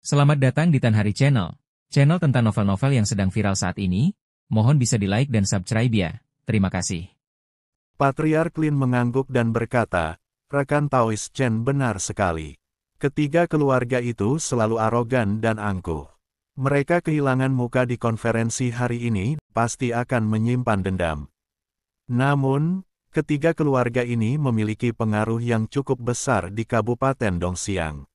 Selamat datang di Tan Hari Channel. Channel tentang novel-novel yang sedang viral saat ini. Mohon bisa di-like dan subscribe ya. Terima kasih. Patriark Lin mengangguk dan berkata, rekan Taoist Chen benar sekali. Ketiga keluarga itu selalu arogan dan angkuh. Mereka kehilangan muka di konferensi hari ini, pasti akan menyimpan dendam. Namun, ketiga keluarga ini memiliki pengaruh yang cukup besar di Kabupaten Dongxiang.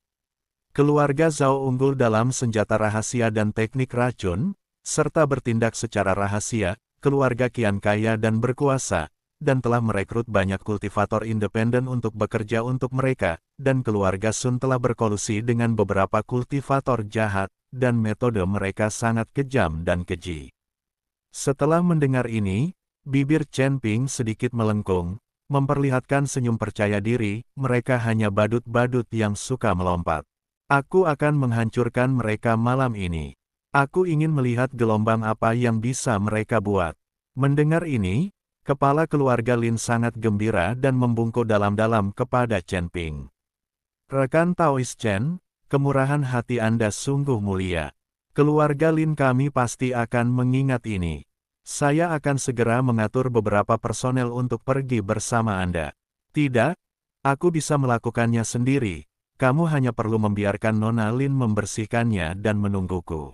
Keluarga Zhao unggul dalam senjata rahasia dan teknik racun, serta bertindak secara rahasia, keluarga kian kaya dan berkuasa, dan telah merekrut banyak kultivator independen untuk bekerja untuk mereka, dan keluarga Sun telah berkolusi dengan beberapa kultivator jahat, dan metode mereka sangat kejam dan keji. Setelah mendengar ini, bibir Chen Ping sedikit melengkung, memperlihatkan senyum percaya diri, mereka hanya badut-badut yang suka melompat. Aku akan menghancurkan mereka malam ini. Aku ingin melihat gelombang apa yang bisa mereka buat. Mendengar ini, kepala keluarga Lin sangat gembira dan membungkuk dalam-dalam kepada Chen Ping. Rekan Taoist Chen, kemurahan hati Anda sungguh mulia. Keluarga Lin kami pasti akan mengingat ini. Saya akan segera mengatur beberapa personel untuk pergi bersama Anda. Tidak, aku bisa melakukannya sendiri. Kamu hanya perlu membiarkan Nona Lin membersihkannya dan menungguku.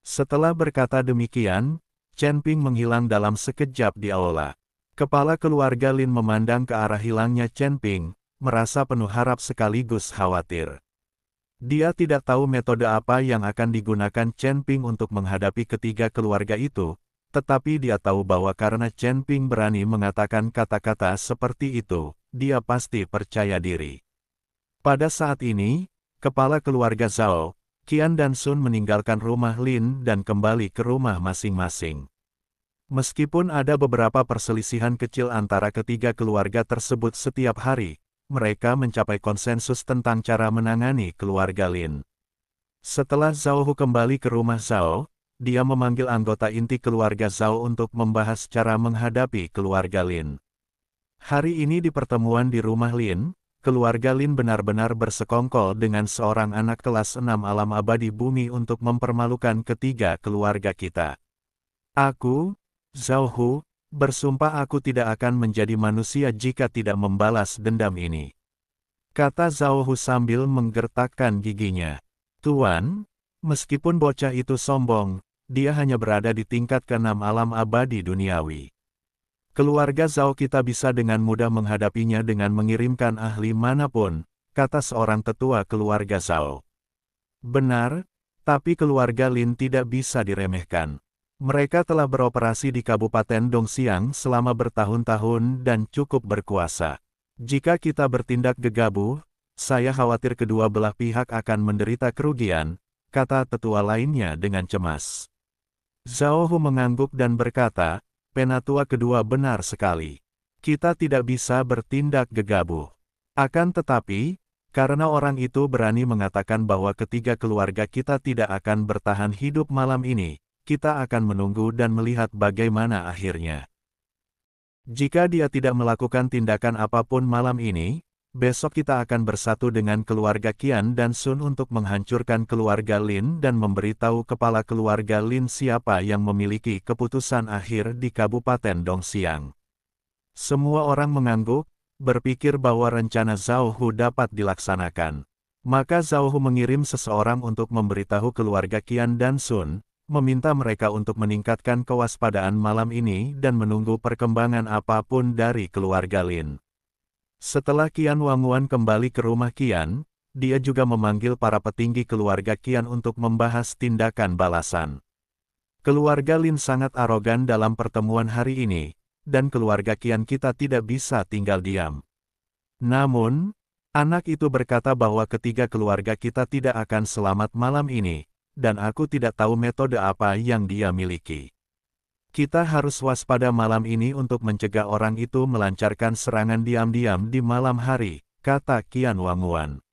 Setelah berkata demikian, Chen Ping menghilang dalam sekejap di aula. Kepala keluarga Lin memandang ke arah hilangnya Chen Ping, merasa penuh harap sekaligus khawatir. Dia tidak tahu metode apa yang akan digunakan Chen Ping untuk menghadapi ketiga keluarga itu, tetapi dia tahu bahwa karena Chen Ping berani mengatakan kata-kata seperti itu, dia pasti percaya diri. Pada saat ini, kepala keluarga Zhao, Qian dan Sun meninggalkan rumah Lin dan kembali ke rumah masing-masing. Meskipun ada beberapa perselisihan kecil antara ketiga keluarga tersebut setiap hari, mereka mencapai konsensus tentang cara menangani keluarga Lin. Setelah Zhao Hu kembali ke rumah Zhao, dia memanggil anggota inti keluarga Zhao untuk membahas cara menghadapi keluarga Lin. Hari ini di pertemuan di rumah Lin, keluarga Lin benar-benar bersekongkol dengan seorang anak kelas 6 alam abadi bumi untuk mempermalukan ketiga keluarga kita. Aku, Zhao Hu, bersumpah aku tidak akan menjadi manusia jika tidak membalas dendam ini. Kata Zhao Hu sambil menggertakkan giginya. Tuan, meskipun bocah itu sombong, dia hanya berada di tingkat ke-6 alam abadi duniawi. Keluarga Zhao kita bisa dengan mudah menghadapinya dengan mengirimkan ahli manapun, kata seorang tetua keluarga Zhao. Benar, tapi keluarga Lin tidak bisa diremehkan. Mereka telah beroperasi di Kabupaten Dongxiang selama bertahun-tahun dan cukup berkuasa. Jika kita bertindak gegabah, saya khawatir kedua belah pihak akan menderita kerugian, kata tetua lainnya dengan cemas. Zhao Hu mengangguk dan berkata, Penatua kedua benar sekali. Kita tidak bisa bertindak gegabah. Akan tetapi, karena orang itu berani mengatakan bahwa ketiga keluarga kita tidak akan bertahan hidup malam ini, kita akan menunggu dan melihat bagaimana akhirnya. Jika dia tidak melakukan tindakan apapun malam ini, besok kita akan bersatu dengan keluarga Qian dan Sun untuk menghancurkan keluarga Lin dan memberitahu kepala keluarga Lin siapa yang memiliki keputusan akhir di Kabupaten Dongxiang. Semua orang mengangguk, berpikir bahwa rencana Zhao Hu dapat dilaksanakan. Maka Zhao Hu mengirim seseorang untuk memberitahu keluarga Qian dan Sun, meminta mereka untuk meningkatkan kewaspadaan malam ini dan menunggu perkembangan apapun dari keluarga Lin. Setelah Qian Wanguan kembali ke rumah Qian, dia juga memanggil para petinggi keluarga Qian untuk membahas tindakan balasan. Keluarga Lin sangat arogan dalam pertemuan hari ini, dan keluarga Qian kita tidak bisa tinggal diam. Namun, anak itu berkata bahwa ketiga keluarga kita tidak akan selamat malam ini, dan aku tidak tahu metode apa yang dia miliki. Kita harus waspada malam ini untuk mencegah orang itu melancarkan serangan diam-diam di malam hari, kata Qian Wanguan.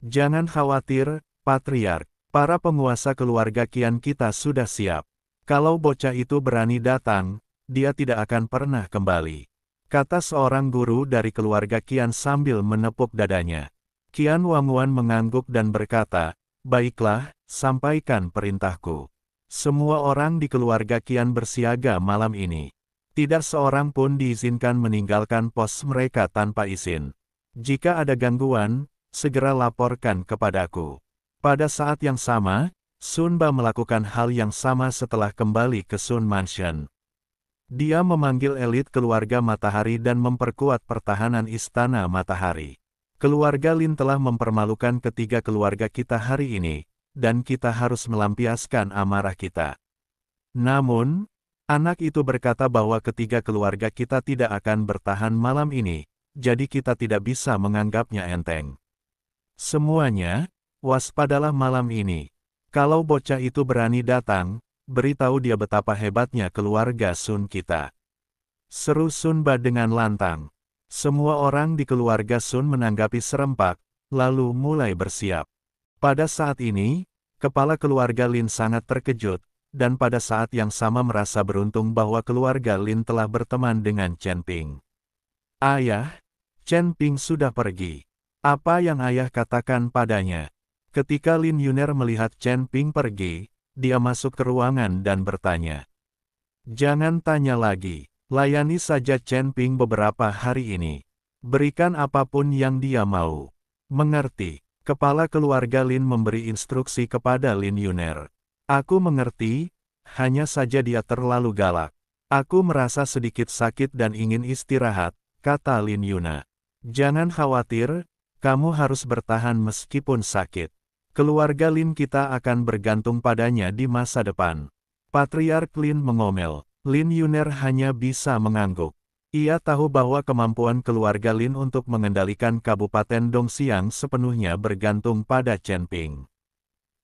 Jangan khawatir, Patriark. Para penguasa keluarga Qian kita sudah siap. Kalau bocah itu berani datang, dia tidak akan pernah kembali. Kata seorang guru dari keluarga Qian sambil menepuk dadanya. Qian Wanguan mengangguk dan berkata, Baiklah, sampaikan perintahku. Semua orang di keluarga Qian bersiaga malam ini. Tidak seorang pun diizinkan meninggalkan pos mereka tanpa izin. Jika ada gangguan, segera laporkan kepadaku. Pada saat yang sama, Sun Ba melakukan hal yang sama setelah kembali ke Sun Mansion. Dia memanggil elit keluarga Matahari dan memperkuat pertahanan Istana Matahari. Keluarga Lin telah mempermalukan ketiga keluarga kita hari ini, dan kita harus melampiaskan amarah kita. Namun, anak itu berkata bahwa ketiga keluarga kita tidak akan bertahan malam ini, jadi kita tidak bisa menganggapnya enteng. Semuanya, waspadalah malam ini. Kalau bocah itu berani datang, beritahu dia betapa hebatnya keluarga Sun kita. Seru Sun Ba dengan lantang. Semua orang di keluarga Sun menanggapi serempak, lalu mulai bersiap. Pada saat ini, kepala keluarga Lin sangat terkejut, dan pada saat yang sama merasa beruntung bahwa keluarga Lin telah berteman dengan Chen Ping. Ayah, Chen Ping sudah pergi. Apa yang ayah katakan padanya? Ketika Lin Yuner melihat Chen Ping pergi, dia masuk ke ruangan dan bertanya. Jangan tanya lagi. Layani saja Chen Ping beberapa hari ini. Berikan apapun yang dia mau. Mengerti. Kepala keluarga Lin memberi instruksi kepada Lin Yuner. Aku mengerti, hanya saja dia terlalu galak. Aku merasa sedikit sakit dan ingin istirahat, kata Lin Yuna. Jangan khawatir, kamu harus bertahan meskipun sakit. Keluarga Lin kita akan bergantung padanya di masa depan. Patriark Lin mengomel. Lin Yuner hanya bisa mengangguk. Ia tahu bahwa kemampuan keluarga Lin untuk mengendalikan Kabupaten Dongxiang sepenuhnya bergantung pada Chen Ping.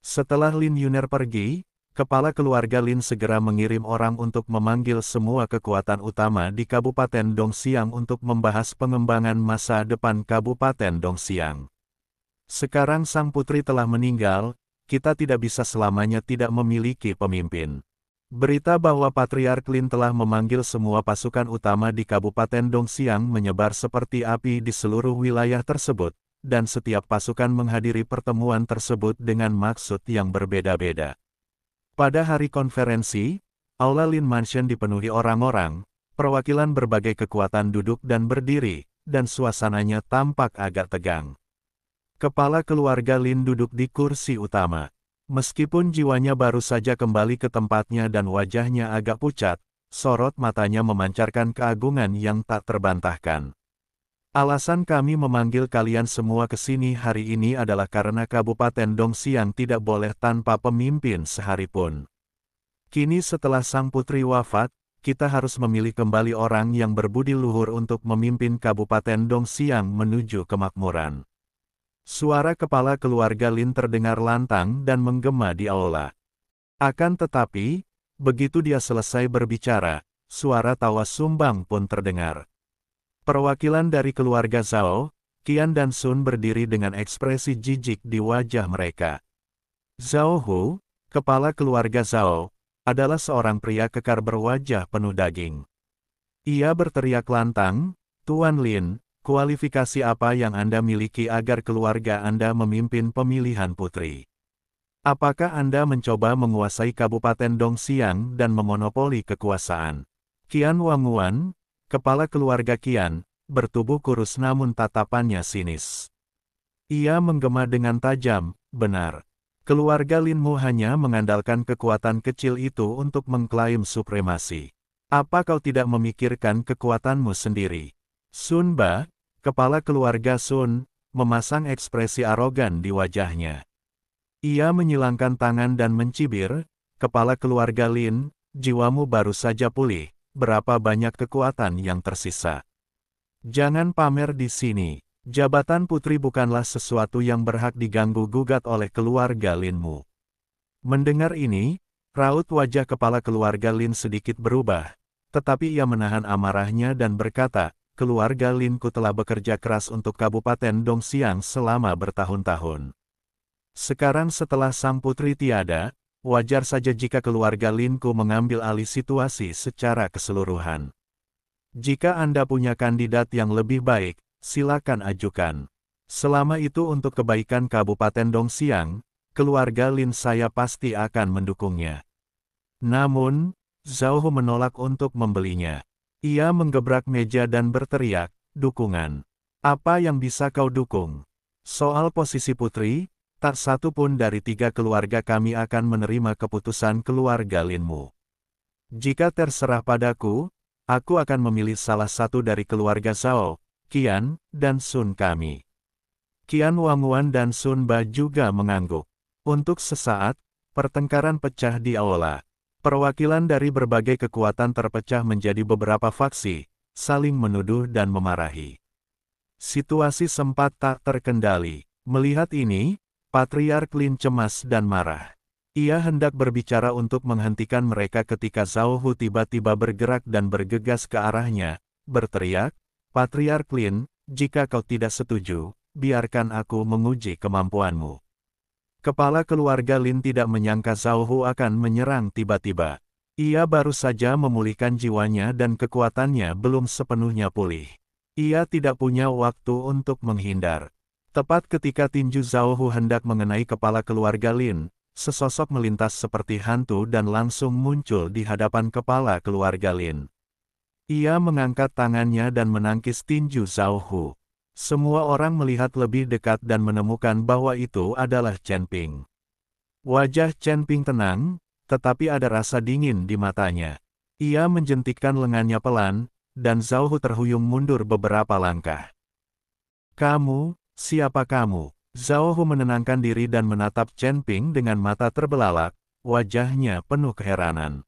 Setelah Lin Yuner pergi, kepala keluarga Lin segera mengirim orang untuk memanggil semua kekuatan utama di Kabupaten Dongxiang untuk membahas pengembangan masa depan Kabupaten Dongxiang. Sekarang sang putri telah meninggal, kita tidak bisa selamanya tidak memiliki pemimpin. Berita bahwa Patriark Lin telah memanggil semua pasukan utama di Kabupaten Dongxiang menyebar seperti api di seluruh wilayah tersebut, dan setiap pasukan menghadiri pertemuan tersebut dengan maksud yang berbeda-beda. Pada hari konferensi, Aula Lin Mansion dipenuhi orang-orang, perwakilan berbagai kekuatan duduk dan berdiri, dan suasananya tampak agak tegang. Kepala keluarga Lin duduk di kursi utama. Meskipun jiwanya baru saja kembali ke tempatnya dan wajahnya agak pucat, sorot matanya memancarkan keagungan yang tak terbantahkan. Alasan kami memanggil kalian semua ke sini hari ini adalah karena Kabupaten Dongxiang tidak boleh tanpa pemimpin seharipun. Kini setelah sang putri wafat, kita harus memilih kembali orang yang berbudi luhur untuk memimpin Kabupaten Dongxiang menuju kemakmuran. Suara kepala keluarga Lin terdengar lantang dan menggema di aula. Akan tetapi, begitu dia selesai berbicara, suara tawa sumbang pun terdengar. Perwakilan dari keluarga Zhao, Qian dan Sun berdiri dengan ekspresi jijik di wajah mereka. Zhao Hu, kepala keluarga Zhao, adalah seorang pria kekar berwajah penuh daging. Ia berteriak lantang, Tuan Lin, kualifikasi apa yang Anda miliki agar keluarga Anda memimpin pemilihan putri? Apakah Anda mencoba menguasai Kabupaten Dongxiang dan memonopoli kekuasaan? Qian Wanguan, kepala keluarga Qian, bertubuh kurus namun tatapannya sinis. Ia menggema dengan tajam, benar. Keluarga Linmu hanya mengandalkan kekuatan kecil itu untuk mengklaim supremasi. Apa kau tidak memikirkan kekuatanmu sendiri? Sun Ba, kepala keluarga Sun, memasang ekspresi arogan di wajahnya. Ia menyilangkan tangan dan mencibir, kepala keluarga Lin, jiwamu baru saja pulih, berapa banyak kekuatan yang tersisa. Jangan pamer di sini, jabatan putri bukanlah sesuatu yang berhak diganggu-gugat oleh keluarga Linmu. Mendengar ini, raut wajah kepala keluarga Lin sedikit berubah, tetapi ia menahan amarahnya dan berkata, keluarga Linku telah bekerja keras untuk Kabupaten Dongxiang selama bertahun-tahun. Sekarang setelah sang putri tiada, wajar saja jika keluarga Linku mengambil alih situasi secara keseluruhan. Jika Anda punya kandidat yang lebih baik, silakan ajukan. Selama itu untuk kebaikan Kabupaten Dongxiang, keluarga Lin saya pasti akan mendukungnya. Namun, Zhao Hu menolak untuk membelinya. Ia menggebrak meja dan berteriak, dukungan. Apa yang bisa kau dukung? Soal posisi putri, tak satu pun dari 3 keluarga kami akan menerima keputusan keluarga Linmu. Jika terserah padaku, aku akan memilih salah satu dari keluarga Zhao, Qian, dan Sun kami. Qian Wangguan dan Sun Ba juga mengangguk. Untuk sesaat, pertengkaran pecah di aula. Perwakilan dari berbagai kekuatan terpecah menjadi beberapa faksi, saling menuduh dan memarahi. Situasi sempat tak terkendali. Melihat ini, Patriark Lin cemas dan marah. Ia hendak berbicara untuk menghentikan mereka ketika Zhao Hu tiba-tiba bergerak dan bergegas ke arahnya, berteriak, Patriark Lin, jika kau tidak setuju, biarkan aku menguji kemampuanmu. Kepala keluarga Lin tidak menyangka Zhao Hu akan menyerang tiba-tiba. Ia baru saja memulihkan jiwanya dan kekuatannya belum sepenuhnya pulih. Ia tidak punya waktu untuk menghindar. Tepat ketika tinju Zhao Hu hendak mengenai kepala keluarga Lin, sesosok melintas seperti hantu dan langsung muncul di hadapan kepala keluarga Lin. Ia mengangkat tangannya dan menangkis tinju Zhao Hu. Semua orang melihat lebih dekat dan menemukan bahwa itu adalah Chen Ping. Wajah Chen Ping tenang, tetapi ada rasa dingin di matanya. Ia menjentikkan lengannya pelan, dan Zhao Hu terhuyung mundur beberapa langkah. Kamu, siapa kamu? Zhao Hu menenangkan diri dan menatap Chen Ping dengan mata terbelalak, wajahnya penuh keheranan.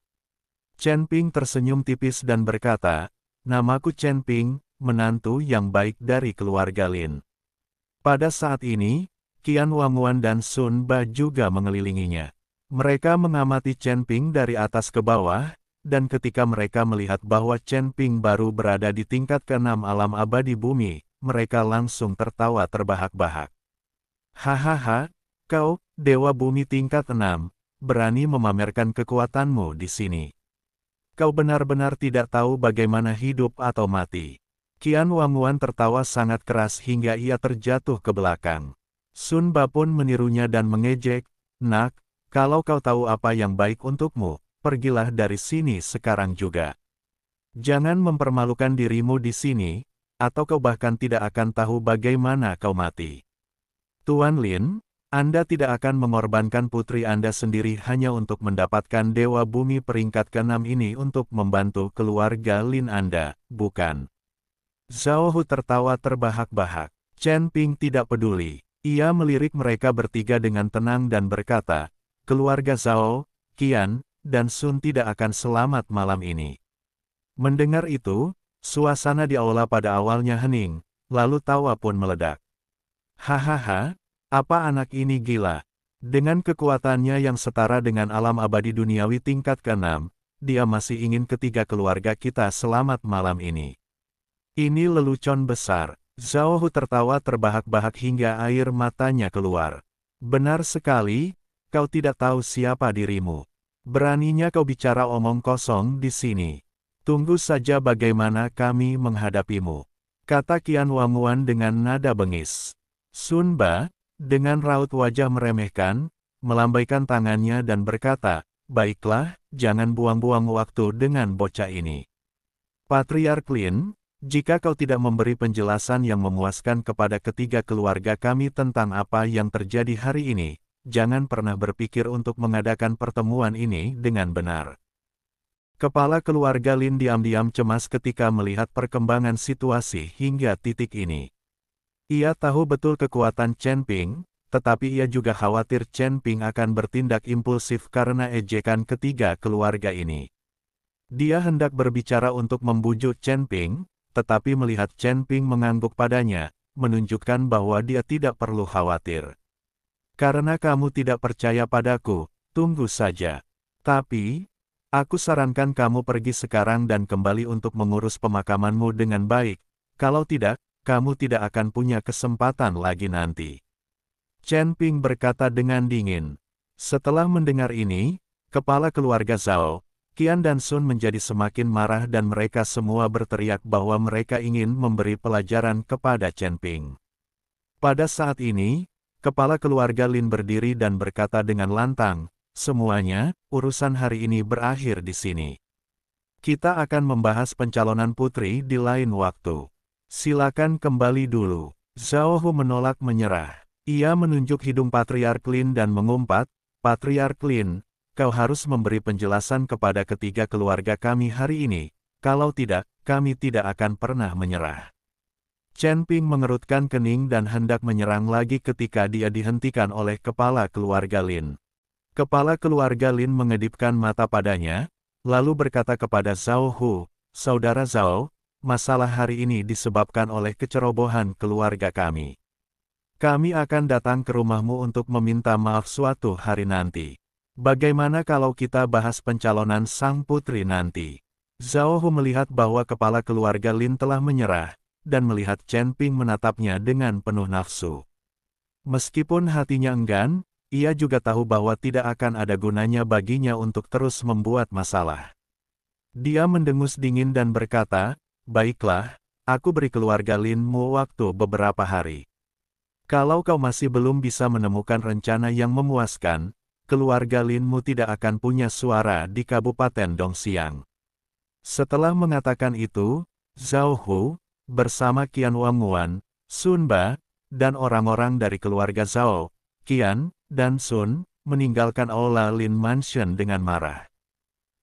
Chen Ping tersenyum tipis dan berkata, namaku Chen Ping, menantu yang baik dari keluarga Lin. Pada saat ini, Qian Wangguan dan Sun Ba juga mengelilinginya. Mereka mengamati Chen Ping dari atas ke bawah, dan ketika mereka melihat bahwa Chen Ping baru berada di tingkat ke-6 alam abadi bumi, mereka langsung tertawa terbahak-bahak. Hahaha, kau, Dewa Bumi tingkat 6, berani memamerkan kekuatanmu di sini. Kau benar-benar tidak tahu bagaimana hidup atau mati. Qian Wangguan tertawa sangat keras hingga ia terjatuh ke belakang. Sun Ba pun menirunya dan mengejek, nak, kalau kau tahu apa yang baik untukmu, pergilah dari sini sekarang juga. Jangan mempermalukan dirimu di sini, atau kau bahkan tidak akan tahu bagaimana kau mati. Tuan Lin, Anda tidak akan mengorbankan putri Anda sendiri hanya untuk mendapatkan Dewa Bumi peringkat ke-6 ini untuk membantu keluarga Lin Anda, bukan? Zhao Hu tertawa terbahak-bahak. Chen Ping tidak peduli. Ia melirik mereka bertiga dengan tenang dan berkata, keluarga Zhao, Qian, dan Sun tidak akan selamat malam ini. Mendengar itu, suasana di aula pada awalnya hening, lalu tawa pun meledak. Hahaha, apa anak ini gila? Dengan kekuatannya yang setara dengan alam abadi duniawi tingkat ke-6, dia masih ingin ketiga keluarga kita selamat malam ini. Ini lelucon besar. Zhao Hu tertawa terbahak-bahak hingga air matanya keluar. Benar sekali, kau tidak tahu siapa dirimu. Beraninya kau bicara omong kosong di sini. Tunggu saja bagaimana kami menghadapimu, kata Qian Wangguan dengan nada bengis. Sun Ba, dengan raut wajah meremehkan, melambaikan tangannya dan berkata, baiklah, jangan buang-buang waktu dengan bocah ini. Patriark Lin, jika kau tidak memberi penjelasan yang memuaskan kepada ketiga keluarga kami tentang apa yang terjadi hari ini, jangan pernah berpikir untuk mengadakan pertemuan ini dengan benar. Kepala keluarga Lin diam-diam cemas ketika melihat perkembangan situasi hingga titik ini. Ia tahu betul kekuatan Chen Ping, tetapi ia juga khawatir Chen Ping akan bertindak impulsif karena ejekan ketiga keluarga ini. Dia hendak berbicara untuk membujuk Chen Ping, tetapi melihat Chen Ping mengangguk padanya, menunjukkan bahwa dia tidak perlu khawatir. Karena kamu tidak percaya padaku, tunggu saja. Tapi, aku sarankan kamu pergi sekarang dan kembali untuk mengurus pemakamanmu dengan baik, kalau tidak, kamu tidak akan punya kesempatan lagi nanti. Chen Ping berkata dengan dingin. Setelah mendengar ini, kepala keluarga Zhao, Qian dan Sun menjadi semakin marah dan mereka semua berteriak bahwa mereka ingin memberi pelajaran kepada Chen Ping. Pada saat ini, Kepala keluarga Lin berdiri dan berkata dengan lantang, "Semuanya, urusan hari ini berakhir di sini. Kita akan membahas pencalonan putri di lain waktu. Silakan kembali dulu." Zhao Hu menolak menyerah. Ia menunjuk hidung Patriark Lin dan mengumpat, "Patriark Lin, kau harus memberi penjelasan kepada ketiga keluarga kami hari ini. Kalau tidak, kami tidak akan pernah menyerah." Chen Ping mengerutkan kening dan hendak menyerang lagi ketika dia dihentikan oleh kepala keluarga Lin. Kepala keluarga Lin mengedipkan mata padanya, lalu berkata kepada Zhao Hu, "Saudara Zhao, masalah hari ini disebabkan oleh kecerobohan keluarga kami. Kami akan datang ke rumahmu untuk meminta maaf suatu hari nanti. Bagaimana kalau kita bahas pencalonan sang putri nanti?" Zhao Hu melihat bahwa kepala keluarga Lin telah menyerah, dan melihat Chen Ping menatapnya dengan penuh nafsu. Meskipun hatinya enggan, ia juga tahu bahwa tidak akan ada gunanya baginya untuk terus membuat masalah. Dia mendengus dingin dan berkata, "Baiklah, aku beri keluarga Linmu waktu beberapa hari. Kalau kau masih belum bisa menemukan rencana yang memuaskan, keluarga Linmu tidak akan punya suara di Kabupaten Dongxiang." Setelah mengatakan itu, Zhao Hu, bersama Qian Wangguan, Sun Ba, dan orang-orang dari keluarga Zhao, Qian, dan Sun, meninggalkan Aula Lin Mansion dengan marah.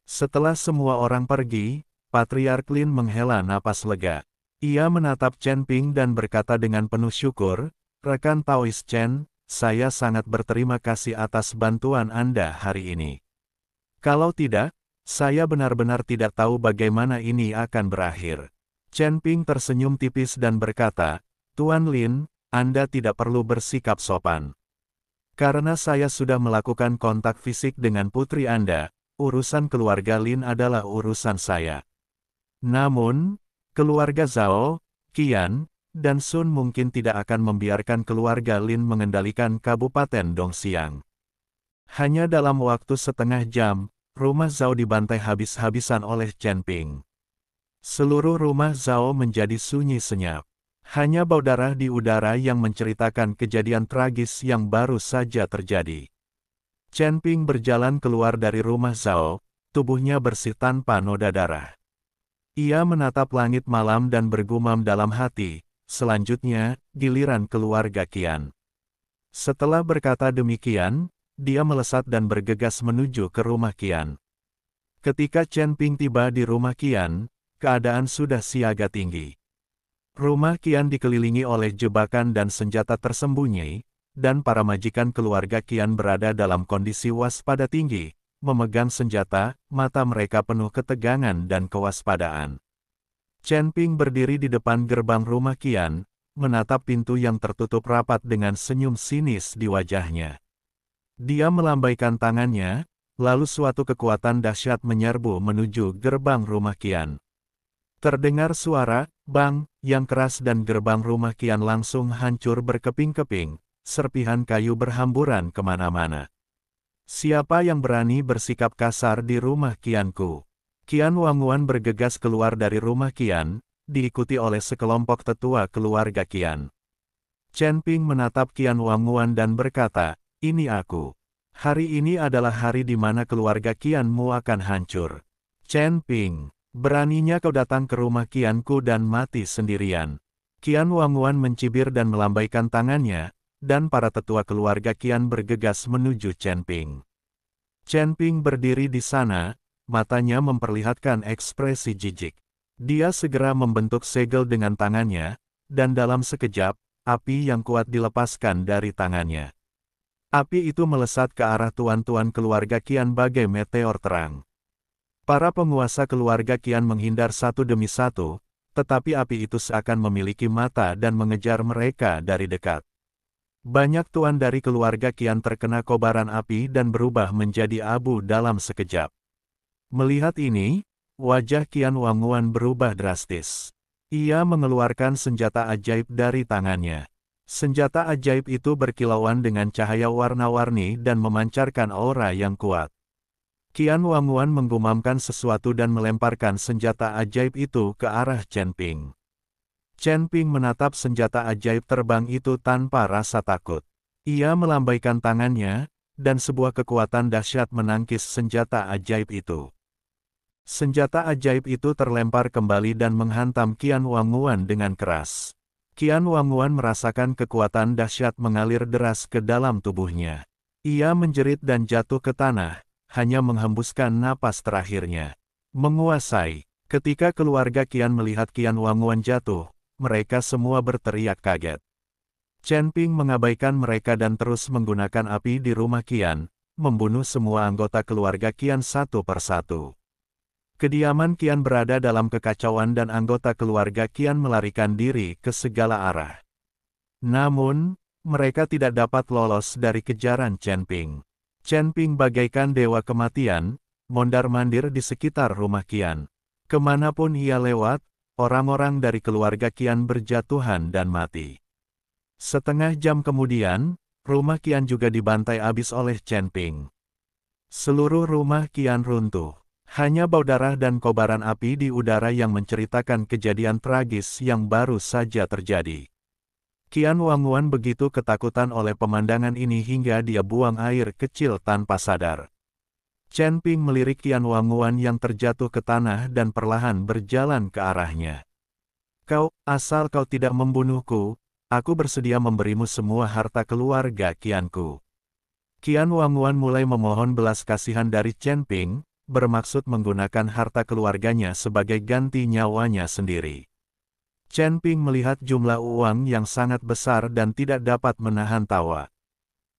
Setelah semua orang pergi, Patriark Lin menghela napas lega. Ia menatap Chen Ping dan berkata dengan penuh syukur, "Rekan Taois Chen, saya sangat berterima kasih atas bantuan Anda hari ini. Kalau tidak, saya benar-benar tidak tahu bagaimana ini akan berakhir." Chen Ping tersenyum tipis dan berkata, "Tuan Lin, Anda tidak perlu bersikap sopan. Karena saya sudah melakukan kontak fisik dengan putri Anda, urusan keluarga Lin adalah urusan saya. Namun, keluarga Zhao, Qian, dan Sun mungkin tidak akan membiarkan keluarga Lin mengendalikan Kabupaten Dongxiang." Hanya dalam waktu setengah jam, rumah Zhao dibantai habis-habisan oleh Chen Ping. Seluruh rumah Zhao menjadi sunyi senyap. Hanya bau darah di udara yang menceritakan kejadian tragis yang baru saja terjadi. Chen Ping berjalan keluar dari rumah Zhao, tubuhnya bersih tanpa noda darah. Ia menatap langit malam dan bergumam dalam hati, selanjutnya, giliran keluarga Qian. Setelah berkata demikian, dia melesat dan bergegas menuju ke rumah Qian. Ketika Chen Ping tiba di rumah Qian, keadaan sudah siaga tinggi. Rumah Qian dikelilingi oleh jebakan dan senjata tersembunyi, dan para majikan keluarga Qian berada dalam kondisi waspada tinggi, memegang senjata, mata mereka penuh ketegangan dan kewaspadaan. Chen Ping berdiri di depan gerbang rumah Qian, menatap pintu yang tertutup rapat dengan senyum sinis di wajahnya. Dia melambaikan tangannya, lalu suatu kekuatan dahsyat menyerbu menuju gerbang rumah Qian. Terdengar suara, bang, yang keras dan gerbang rumah Qian langsung hancur berkeping-keping, serpihan kayu berhamburan kemana-mana. "Siapa yang berani bersikap kasar di rumah Qianku?" Qian Wangguan bergegas keluar dari rumah Qian, diikuti oleh sekelompok tetua keluarga Qian. Chen Ping menatap Qian Wangguan dan berkata, "Ini aku. Hari ini adalah hari di mana keluarga Qianmu akan hancur. Chen Ping, beraninya kau datang ke rumah Qianku dan mati sendirian." Qian Wangguan mencibir dan melambaikan tangannya, dan para tetua keluarga Qian bergegas menuju Chen Ping. Chen Ping berdiri di sana, matanya memperlihatkan ekspresi jijik. Dia segera membentuk segel dengan tangannya, dan dalam sekejap, api yang kuat dilepaskan dari tangannya. Api itu melesat ke arah tuan-tuan keluarga Qian bagai meteor terang. Para penguasa keluarga Qian menghindar satu demi satu, tetapi api itu seakan memiliki mata dan mengejar mereka dari dekat. Banyak tuan dari keluarga Qian terkena kobaran api dan berubah menjadi abu dalam sekejap. Melihat ini, wajah Qian Wangguan berubah drastis. Ia mengeluarkan senjata ajaib dari tangannya. Senjata ajaib itu berkilauan dengan cahaya warna-warni dan memancarkan aura yang kuat. Qian Wangguan menggumamkan sesuatu dan melemparkan senjata ajaib itu ke arah Chen Ping. Chen Ping menatap senjata ajaib terbang itu tanpa rasa takut. Ia melambaikan tangannya, dan sebuah kekuatan dahsyat menangkis senjata ajaib itu. Senjata ajaib itu terlempar kembali dan menghantam Qian Wanguan dengan keras. Qian Wanguan merasakan kekuatan dahsyat mengalir deras ke dalam tubuhnya. Ia menjerit dan jatuh ke tanah, hanya menghembuskan napas terakhirnya. Menguasai. Ketika keluarga Qian melihat Qian Wanguan jatuh, mereka semua berteriak kaget. Chen Ping mengabaikan mereka dan terus menggunakan api di rumah Qian, membunuh semua anggota keluarga Qian satu persatu. Kediaman Qian berada dalam kekacauan dan anggota keluarga Qian melarikan diri ke segala arah. Namun, mereka tidak dapat lolos dari kejaran Chen Ping. Chen Ping bagaikan dewa kematian, mondar-mandir di sekitar rumah Qian. Kemanapun ia lewat, orang-orang dari keluarga Qian berjatuhan dan mati. Setengah jam kemudian, rumah Qian juga dibantai habis oleh Chen Ping. Seluruh rumah Qian runtuh. Hanya bau darah dan kobaran api di udara yang menceritakan kejadian tragis yang baru saja terjadi. Qian Wanguan begitu ketakutan oleh pemandangan ini hingga dia buang air kecil tanpa sadar. Chen Ping melirik Qian Wanguan yang terjatuh ke tanah dan perlahan berjalan ke arahnya. Asal kau tidak membunuhku, aku bersedia memberimu semua harta keluarga Qianku. Qian Wanguan mulai memohon belas kasihan dari Chen Ping, bermaksud menggunakan harta keluarganya sebagai ganti nyawanya sendiri. Chen Ping melihat jumlah uang yang sangat besar dan tidak dapat menahan tawa.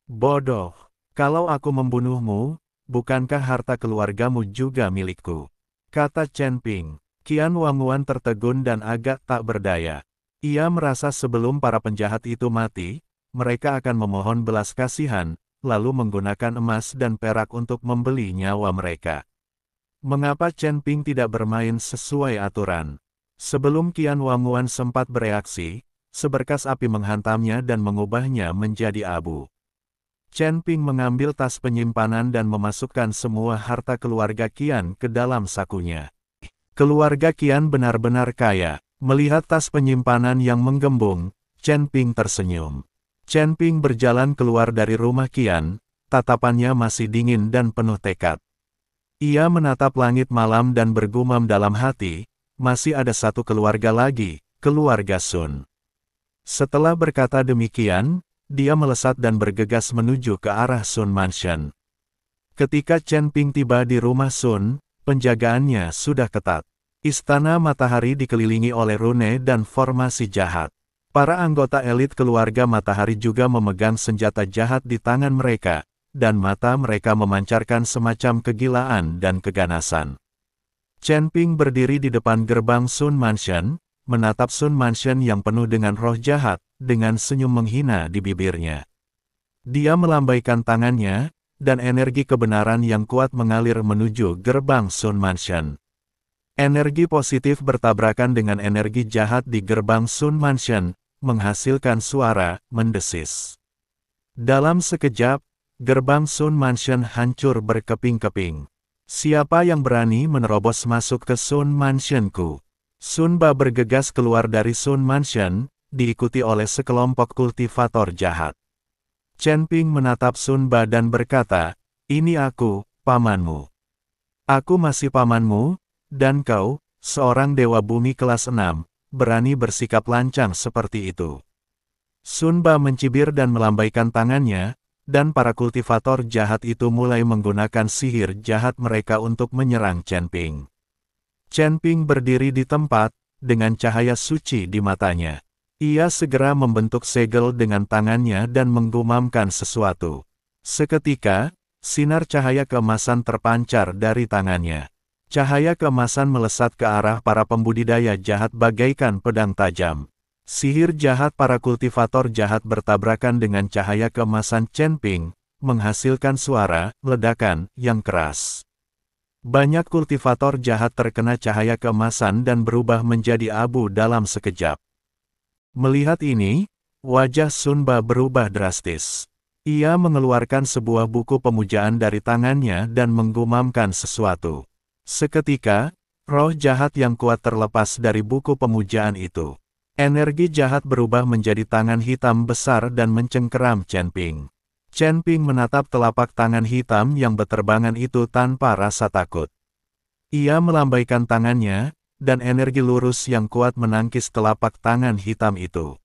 Bodoh, kalau aku membunuhmu, bukankah harta keluargamu juga milikku? Kata Chen Ping. Qian Wanguan tertegun dan agak tak berdaya. Ia merasa sebelum para penjahat itu mati, mereka akan memohon belas kasihan, lalu menggunakan emas dan perak untuk membeli nyawa mereka. Mengapa Chen Ping tidak bermain sesuai aturan? Sebelum Qian Wanguan sempat bereaksi, seberkas api menghantamnya dan mengubahnya menjadi abu. Chen Ping mengambil tas penyimpanan dan memasukkan semua harta keluarga Qian ke dalam sakunya. Keluarga Qian benar-benar kaya. Melihat tas penyimpanan yang menggembung, Chen Ping tersenyum. Chen Ping berjalan keluar dari rumah Qian, tatapannya masih dingin dan penuh tekad. Ia menatap langit malam dan bergumam dalam hati, masih ada satu keluarga lagi, keluarga Sun. Setelah berkata demikian, dia melesat dan bergegas menuju ke arah Sun Mansion. Ketika Chen Ping tiba di rumah Sun, penjagaannya sudah ketat. Istana Matahari dikelilingi oleh rune dan formasi jahat. Para anggota elit keluarga Matahari juga memegang senjata jahat di tangan mereka, dan mata mereka memancarkan semacam kegilaan dan keganasan. Chen Ping berdiri di depan gerbang Sun Mansion, menatap Sun Mansion yang penuh dengan roh jahat, dengan senyum menghina di bibirnya. Dia melambaikan tangannya, dan energi kebenaran yang kuat mengalir menuju gerbang Sun Mansion. Energi positif bertabrakan dengan energi jahat di gerbang Sun Mansion, menghasilkan suara mendesis. Dalam sekejap, gerbang Sun Mansion hancur berkeping-keping. Siapa yang berani menerobos masuk ke Sun Mansionku? Sun Ba bergegas keluar dari Sun Mansion, diikuti oleh sekelompok kultivator jahat. Chen Ping menatap Sun Ba dan berkata, "Ini aku, pamanmu. Aku masih pamanmu, dan kau, seorang dewa bumi kelas 6, berani bersikap lancang seperti itu." Sun Ba mencibir dan melambaikan tangannya, dan para kultivator jahat itu mulai menggunakan sihir jahat mereka untuk menyerang Chen Ping. Chen Ping berdiri di tempat, dengan cahaya suci di matanya. Ia segera membentuk segel dengan tangannya dan menggumamkan sesuatu. Seketika, sinar cahaya keemasan terpancar dari tangannya. Cahaya keemasan melesat ke arah para pembudidaya jahat bagaikan pedang tajam. Sihir jahat para kultivator jahat bertabrakan dengan cahaya keemasan Chen Ping, menghasilkan suara ledakan yang keras. Banyak kultivator jahat terkena cahaya keemasan dan berubah menjadi abu dalam sekejap. Melihat ini, wajah Sun Ba berubah drastis. Ia mengeluarkan sebuah buku pemujaan dari tangannya dan menggumamkan sesuatu. Seketika, roh jahat yang kuat terlepas dari buku pemujaan itu. Energi jahat berubah menjadi tangan hitam besar dan mencengkeram Chen Ping. Chen Ping menatap telapak tangan hitam yang berterbangan itu tanpa rasa takut. Ia melambaikan tangannya, dan energi lurus yang kuat menangkis telapak tangan hitam itu.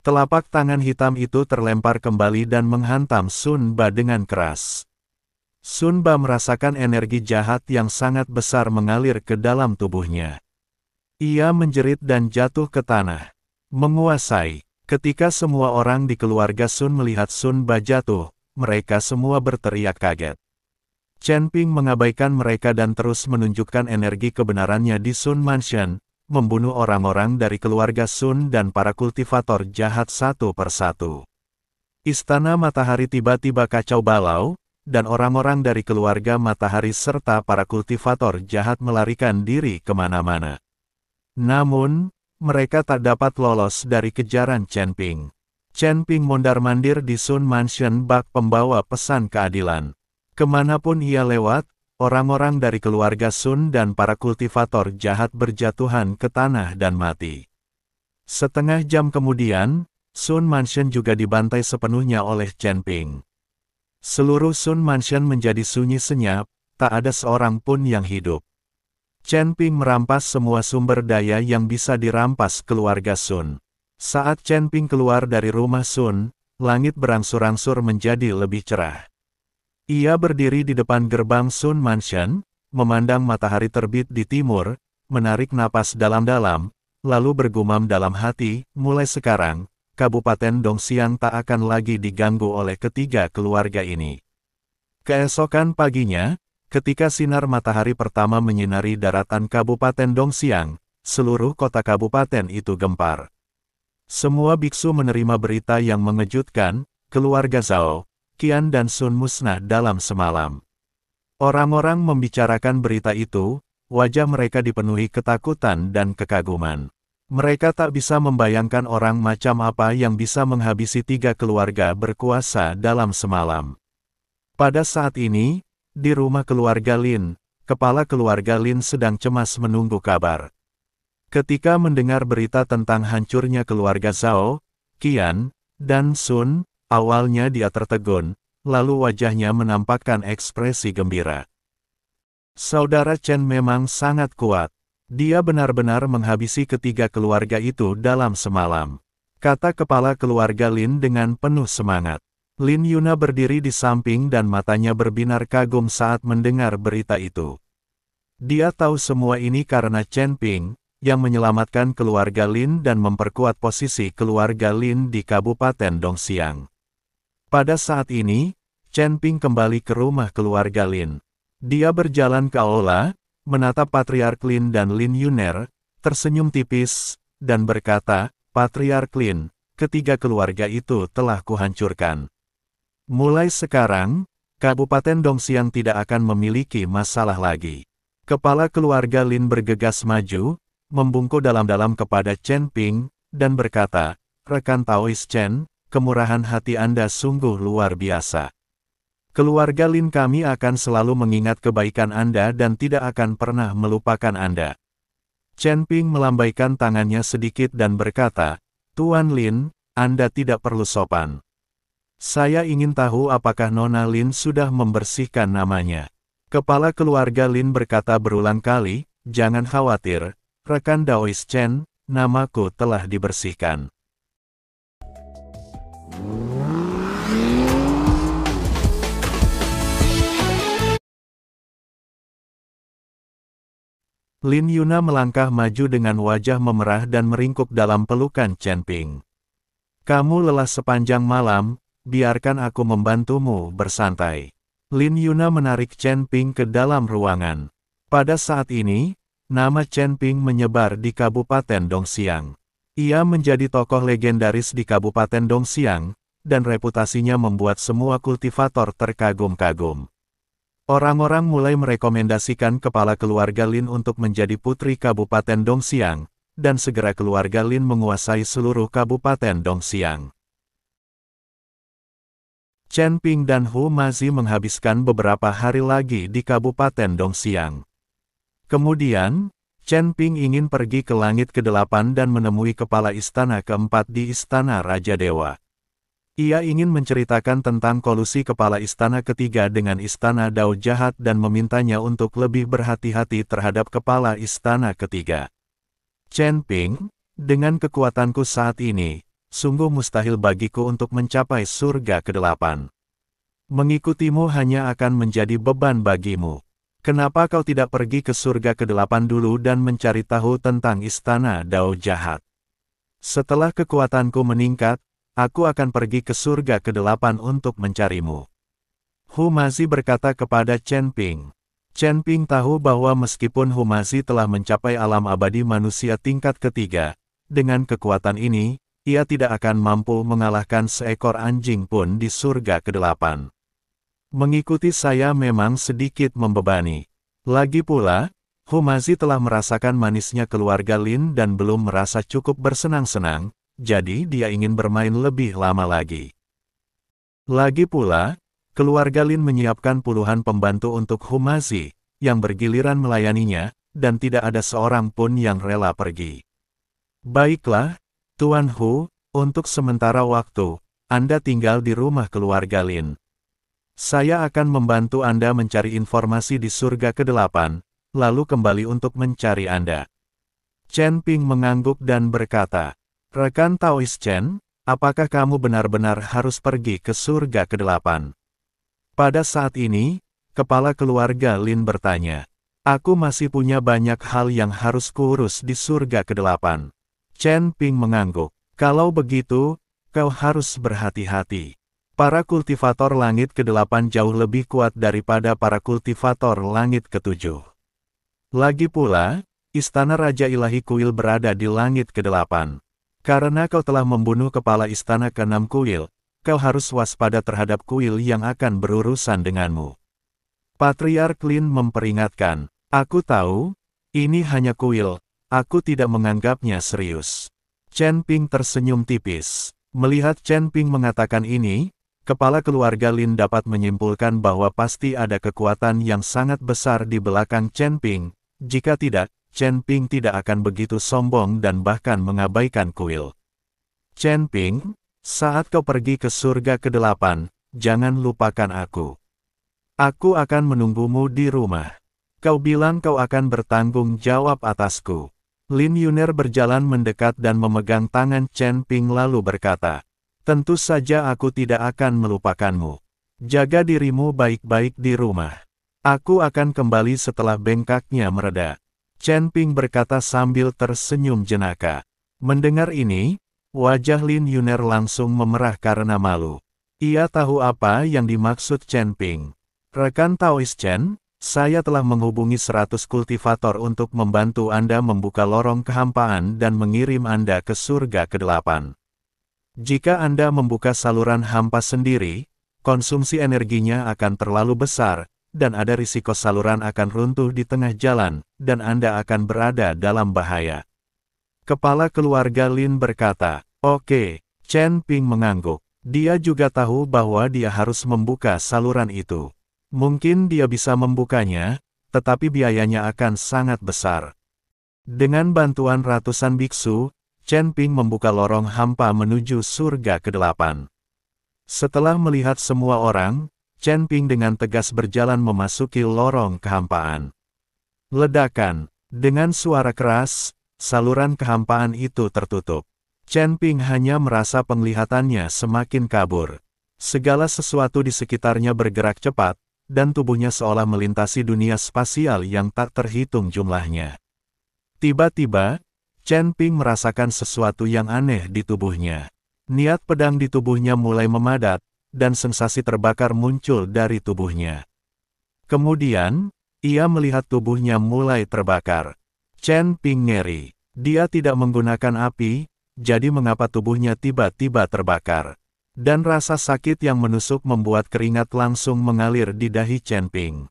Telapak tangan hitam itu terlempar kembali dan menghantam Sun Ba dengan keras. Sun Ba merasakan energi jahat yang sangat besar mengalir ke dalam tubuhnya. Ia menjerit dan jatuh ke tanah. Menguasai. Ketika semua orang di keluarga Sun melihat Sun Ba jatuh, mereka semua berteriak kaget. Chen Ping mengabaikan mereka dan terus menunjukkan energi kebenarannya di Sun Mansion, membunuh orang-orang dari keluarga Sun dan para kultivator jahat satu persatu. Istana Matahari tiba-tiba kacau balau, dan orang-orang dari keluarga Matahari serta para kultivator jahat melarikan diri kemana-mana. Namun, mereka tak dapat lolos dari kejaran Chen Ping. Chen Ping mondar-mandir di Sun Mansion bak pembawa pesan keadilan. Kemanapun ia lewat, orang-orang dari keluarga Sun dan para kultivator jahat berjatuhan ke tanah dan mati. Setengah jam kemudian, Sun Mansion juga dibantai sepenuhnya oleh Chen Ping. Seluruh Sun Mansion menjadi sunyi senyap, tak ada seorang pun yang hidup. Chen Ping merampas semua sumber daya yang bisa dirampas keluarga Sun. Saat Chen Ping keluar dari rumah Sun, langit berangsur-angsur menjadi lebih cerah. Ia berdiri di depan gerbang Sun Mansion, memandang matahari terbit di timur, menarik napas dalam-dalam, lalu bergumam dalam hati, mulai sekarang, Kabupaten Dongxiang tak akan lagi diganggu oleh ketiga keluarga ini. Keesokan paginya, ketika sinar matahari pertama menyinari daratan Kabupaten Dongxiang, seluruh kota kabupaten itu gempar. Semua biksu menerima berita yang mengejutkan, keluarga Zhao, Qian dan Sun musnah dalam semalam. Orang-orang membicarakan berita itu, wajah mereka dipenuhi ketakutan dan kekaguman. Mereka tak bisa membayangkan orang macam apa yang bisa menghabisi tiga keluarga berkuasa dalam semalam. Pada saat ini, di rumah keluarga Lin, kepala keluarga Lin sedang cemas menunggu kabar. Ketika mendengar berita tentang hancurnya keluarga Zhao, Qian, dan Sun, awalnya dia tertegun, lalu wajahnya menampakkan ekspresi gembira. Saudara Chen memang sangat kuat. Dia benar-benar menghabisi ketiga keluarga itu dalam semalam, kata kepala keluarga Lin dengan penuh semangat. Lin Yuna berdiri di samping dan matanya berbinar kagum saat mendengar berita itu. Dia tahu semua ini karena Chen Ping, yang menyelamatkan keluarga Lin dan memperkuat posisi keluarga Lin di Kabupaten Dongxiang. Pada saat ini, Chen Ping kembali ke rumah keluarga Lin. Dia berjalan ke aula, menatap Patriark Lin dan Lin Yuner, tersenyum tipis, dan berkata, "Patriark Lin, ketiga keluarga itu telah kuhancurkan. Mulai sekarang, Kabupaten Dongxiang tidak akan memiliki masalah lagi." Kepala keluarga Lin bergegas maju, membungkuk dalam-dalam kepada Chen Ping, dan berkata, "Rekan Taois Chen, kemurahan hati Anda sungguh luar biasa. Keluarga Lin kami akan selalu mengingat kebaikan Anda dan tidak akan pernah melupakan Anda." Chen Ping melambaikan tangannya sedikit dan berkata, "Tuan Lin, Anda tidak perlu sopan. Saya ingin tahu apakah Nona Lin sudah membersihkan namanya." Kepala keluarga Lin berkata berulang kali, "Jangan khawatir, rekan Daois Chen, namaku telah dibersihkan." Lin Yuna melangkah maju dengan wajah memerah dan meringkuk dalam pelukan Chen Ping. "Kamu lelah sepanjang malam, biarkan aku membantumu bersantai." Lin Yuna menarik Chen Ping ke dalam ruangan. Pada saat ini, nama Chen Ping menyebar di Kabupaten Dongxiang. Ia menjadi tokoh legendaris di Kabupaten Dongxiang, dan reputasinya membuat semua kultivator terkagum-kagum. Orang-orang mulai merekomendasikan kepala keluarga Lin untuk menjadi putri Kabupaten Dongxiang, dan segera keluarga Lin menguasai seluruh Kabupaten Dongxiang. Chen Ping dan Hu Mazi menghabiskan beberapa hari lagi di Kabupaten Dongxiang. Kemudian, Chen Ping ingin pergi ke langit ke-8 dan menemui kepala istana keempat di Istana Raja Dewa. Ia ingin menceritakan tentang kolusi kepala istana ketiga dengan istana Dao Jahat dan memintanya untuk lebih berhati-hati terhadap kepala istana ketiga. Chen Ping, dengan kekuatanku saat ini, sungguh mustahil bagiku untuk mencapai surga ke-8. Mengikutimu hanya akan menjadi beban bagimu. Kenapa kau tidak pergi ke surga ke-8 dulu dan mencari tahu tentang istana Dao Jahat? Setelah kekuatanku meningkat, aku akan pergi ke surga ke-8 untuk mencarimu. Hu Mazi berkata kepada Chen Ping. Chen Ping tahu bahwa meskipun Hu Mazi telah mencapai alam abadi manusia tingkat ketiga, dengan kekuatan ini, ia tidak akan mampu mengalahkan seekor anjing pun di surga ke-8. Mengikuti saya memang sedikit membebani. Lagi pula, Hu Mazi telah merasakan manisnya keluarga Lin dan belum merasa cukup bersenang-senang, jadi dia ingin bermain lebih lama lagi. Lagi pula, keluarga Lin menyiapkan puluhan pembantu untuk Hu Mazi, yang bergiliran melayaninya, dan tidak ada seorang pun yang rela pergi. Baiklah, Tuan Hu, untuk sementara waktu, Anda tinggal di rumah keluarga Lin. Saya akan membantu Anda mencari informasi di surga ke-8, lalu kembali untuk mencari Anda. Chen Ping mengangguk dan berkata, Rekan Taois Chen, apakah kamu benar-benar harus pergi ke surga ke-8? Pada saat ini, kepala keluarga Lin bertanya, Aku masih punya banyak hal yang harus kuurus di surga ke-8. Chen Ping mengangguk, Kalau begitu, kau harus berhati-hati. Para kultivator langit ke-8 jauh lebih kuat daripada para kultivator langit ke-7. Lagi pula, Istana Raja Ilahi Kuil berada di langit ke-8. Karena kau telah membunuh kepala istana ke-6 kuil, kau harus waspada terhadap kuil yang akan berurusan denganmu. Patriark Lin memperingatkan, Aku tahu, ini hanya kuil, aku tidak menganggapnya serius. Chen Ping tersenyum tipis. Melihat Chen Ping mengatakan ini, kepala keluarga Lin dapat menyimpulkan bahwa pasti ada kekuatan yang sangat besar di belakang Chen Ping. Jika tidak, Chen Ping tidak akan begitu sombong dan bahkan mengabaikan kuil. Chen Ping, saat kau pergi ke surga ke-8, jangan lupakan aku. Aku akan menunggumu di rumah. Kau bilang kau akan bertanggung jawab atasku. Lin Yuner berjalan mendekat dan memegang tangan Chen Ping lalu berkata, Tentu saja aku tidak akan melupakanmu. Jaga dirimu baik-baik di rumah. Aku akan kembali setelah bengkaknya mereda. Chen Ping berkata sambil tersenyum jenaka. Mendengar ini, wajah Lin Yuner langsung memerah karena malu. Ia tahu apa yang dimaksud Chen Ping. Rekan Taois Chen, saya telah menghubungi 100 kultivator untuk membantu Anda membuka lorong kehampaan dan mengirim Anda ke surga ke-8. Jika Anda membuka saluran hampa sendiri, konsumsi energinya akan terlalu besar, dan ada risiko saluran akan runtuh di tengah jalan, dan Anda akan berada dalam bahaya. Kepala keluarga Lin berkata, Oke, Chen Ping mengangguk. Dia juga tahu bahwa dia harus membuka saluran itu. Mungkin dia bisa membukanya, tetapi biayanya akan sangat besar. Dengan bantuan ratusan biksu, Chen Ping membuka lorong hampa menuju surga ke-8. Setelah melihat semua orang, Chen Ping dengan tegas berjalan memasuki lorong kehampaan. Ledakan. Dengan suara keras, saluran kehampaan itu tertutup. Chen Ping hanya merasa penglihatannya semakin kabur. Segala sesuatu di sekitarnya bergerak cepat, dan tubuhnya seolah melintasi dunia spasial yang tak terhitung jumlahnya. Tiba-tiba, Chen Ping merasakan sesuatu yang aneh di tubuhnya. Niat pedang di tubuhnya mulai memadat, dan sensasi terbakar muncul dari tubuhnya. Kemudian, ia melihat tubuhnya mulai terbakar. Chen Ping ngeri. Dia tidak menggunakan api, jadi mengapa tubuhnya tiba-tiba terbakar? Dan rasa sakit yang menusuk membuat keringat langsung mengalir di dahi Chen Ping.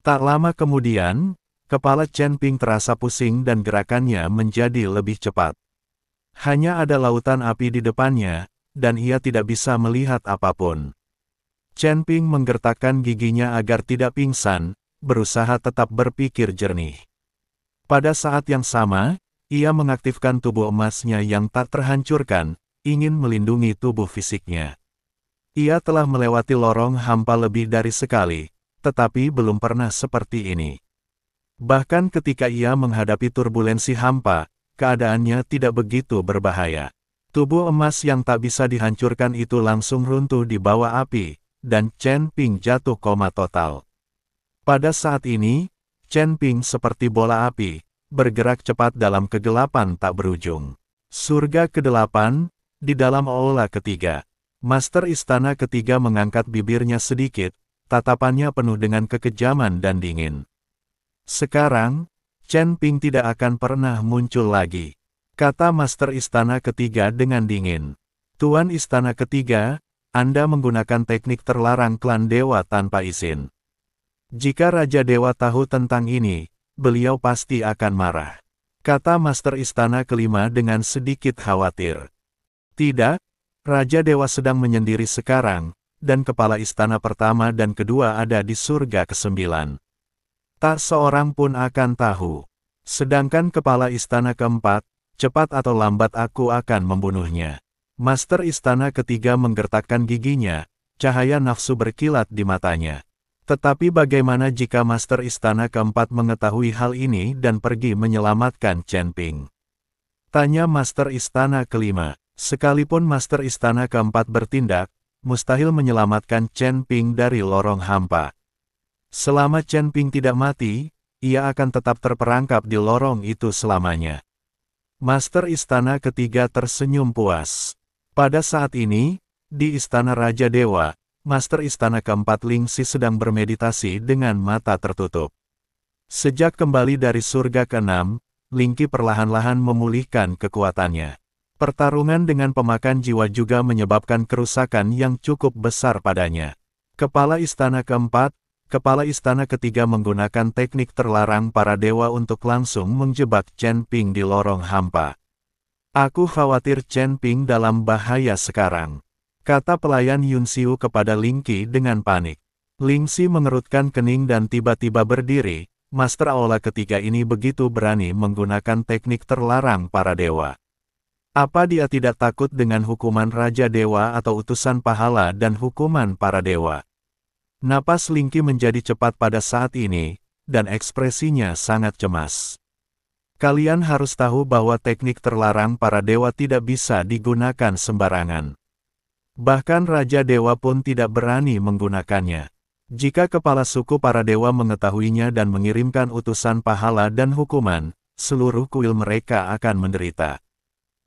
Tak lama kemudian, kepala Chen Ping terasa pusing dan gerakannya menjadi lebih cepat. Hanya ada lautan api di depannya, dan ia tidak bisa melihat apapun. Chen Ping menggertakkan giginya agar tidak pingsan, berusaha tetap berpikir jernih. Pada saat yang sama, ia mengaktifkan tubuh emasnya yang tak terhancurkan, ingin melindungi tubuh fisiknya. Ia telah melewati lorong hampa lebih dari sekali, tetapi belum pernah seperti ini. Bahkan ketika ia menghadapi turbulensi hampa, keadaannya tidak begitu berbahaya. Tubuh emas yang tak bisa dihancurkan itu langsung runtuh di bawah api, dan Chen Ping jatuh koma total. Pada saat ini, Chen Ping seperti bola api, bergerak cepat dalam kegelapan tak berujung. Surga ke-8, di dalam aula ketiga. Master Istana ketiga mengangkat bibirnya sedikit, tatapannya penuh dengan kekejaman dan dingin. Sekarang, Chen Ping tidak akan pernah muncul lagi, kata Master Istana ketiga dengan dingin. Tuan Istana ketiga, Anda menggunakan teknik terlarang klan dewa tanpa izin. Jika Raja Dewa tahu tentang ini, beliau pasti akan marah, kata Master Istana kelima dengan sedikit khawatir. Tidak, Raja Dewa sedang menyendiri sekarang, dan kepala istana pertama dan kedua ada di surga ke-9. Tak seorang pun akan tahu. Sedangkan kepala istana keempat, cepat atau lambat aku akan membunuhnya. Master Istana ketiga menggertakkan giginya, cahaya nafsu berkilat di matanya. Tetapi bagaimana jika Master Istana keempat mengetahui hal ini dan pergi menyelamatkan Chen Ping? Tanya Master Istana kelima. Sekalipun Master Istana keempat bertindak, mustahil menyelamatkan Chen Ping dari lorong hampa. Selama Chen Ping tidak mati, ia akan tetap terperangkap di lorong itu selamanya. Master Istana ketiga tersenyum puas. Pada saat ini, di Istana Raja Dewa, Master Istana keempat Lingxi sedang bermeditasi dengan mata tertutup. Sejak kembali dari surga ke-6, Lingxi perlahan-lahan memulihkan kekuatannya. Pertarungan dengan pemakan jiwa juga menyebabkan kerusakan yang cukup besar padanya. Kepala Istana keempat, Kepala Istana ketiga menggunakan teknik terlarang para dewa untuk langsung menjebak Chen Ping di lorong hampa. Aku khawatir Chen Ping dalam bahaya sekarang, kata pelayan Yun Xiu kepada Lingxi dengan panik. Lingxi mengerutkan kening dan tiba-tiba berdiri. Master Aula ketiga ini begitu berani menggunakan teknik terlarang para dewa. Apa dia tidak takut dengan hukuman Raja Dewa atau utusan pahala dan hukuman para dewa? Napas Lingxi menjadi cepat pada saat ini, dan ekspresinya sangat cemas. Kalian harus tahu bahwa teknik terlarang para dewa tidak bisa digunakan sembarangan. Bahkan Raja Dewa pun tidak berani menggunakannya. Jika kepala suku para dewa mengetahuinya dan mengirimkan utusan pahala dan hukuman, seluruh kuil mereka akan menderita.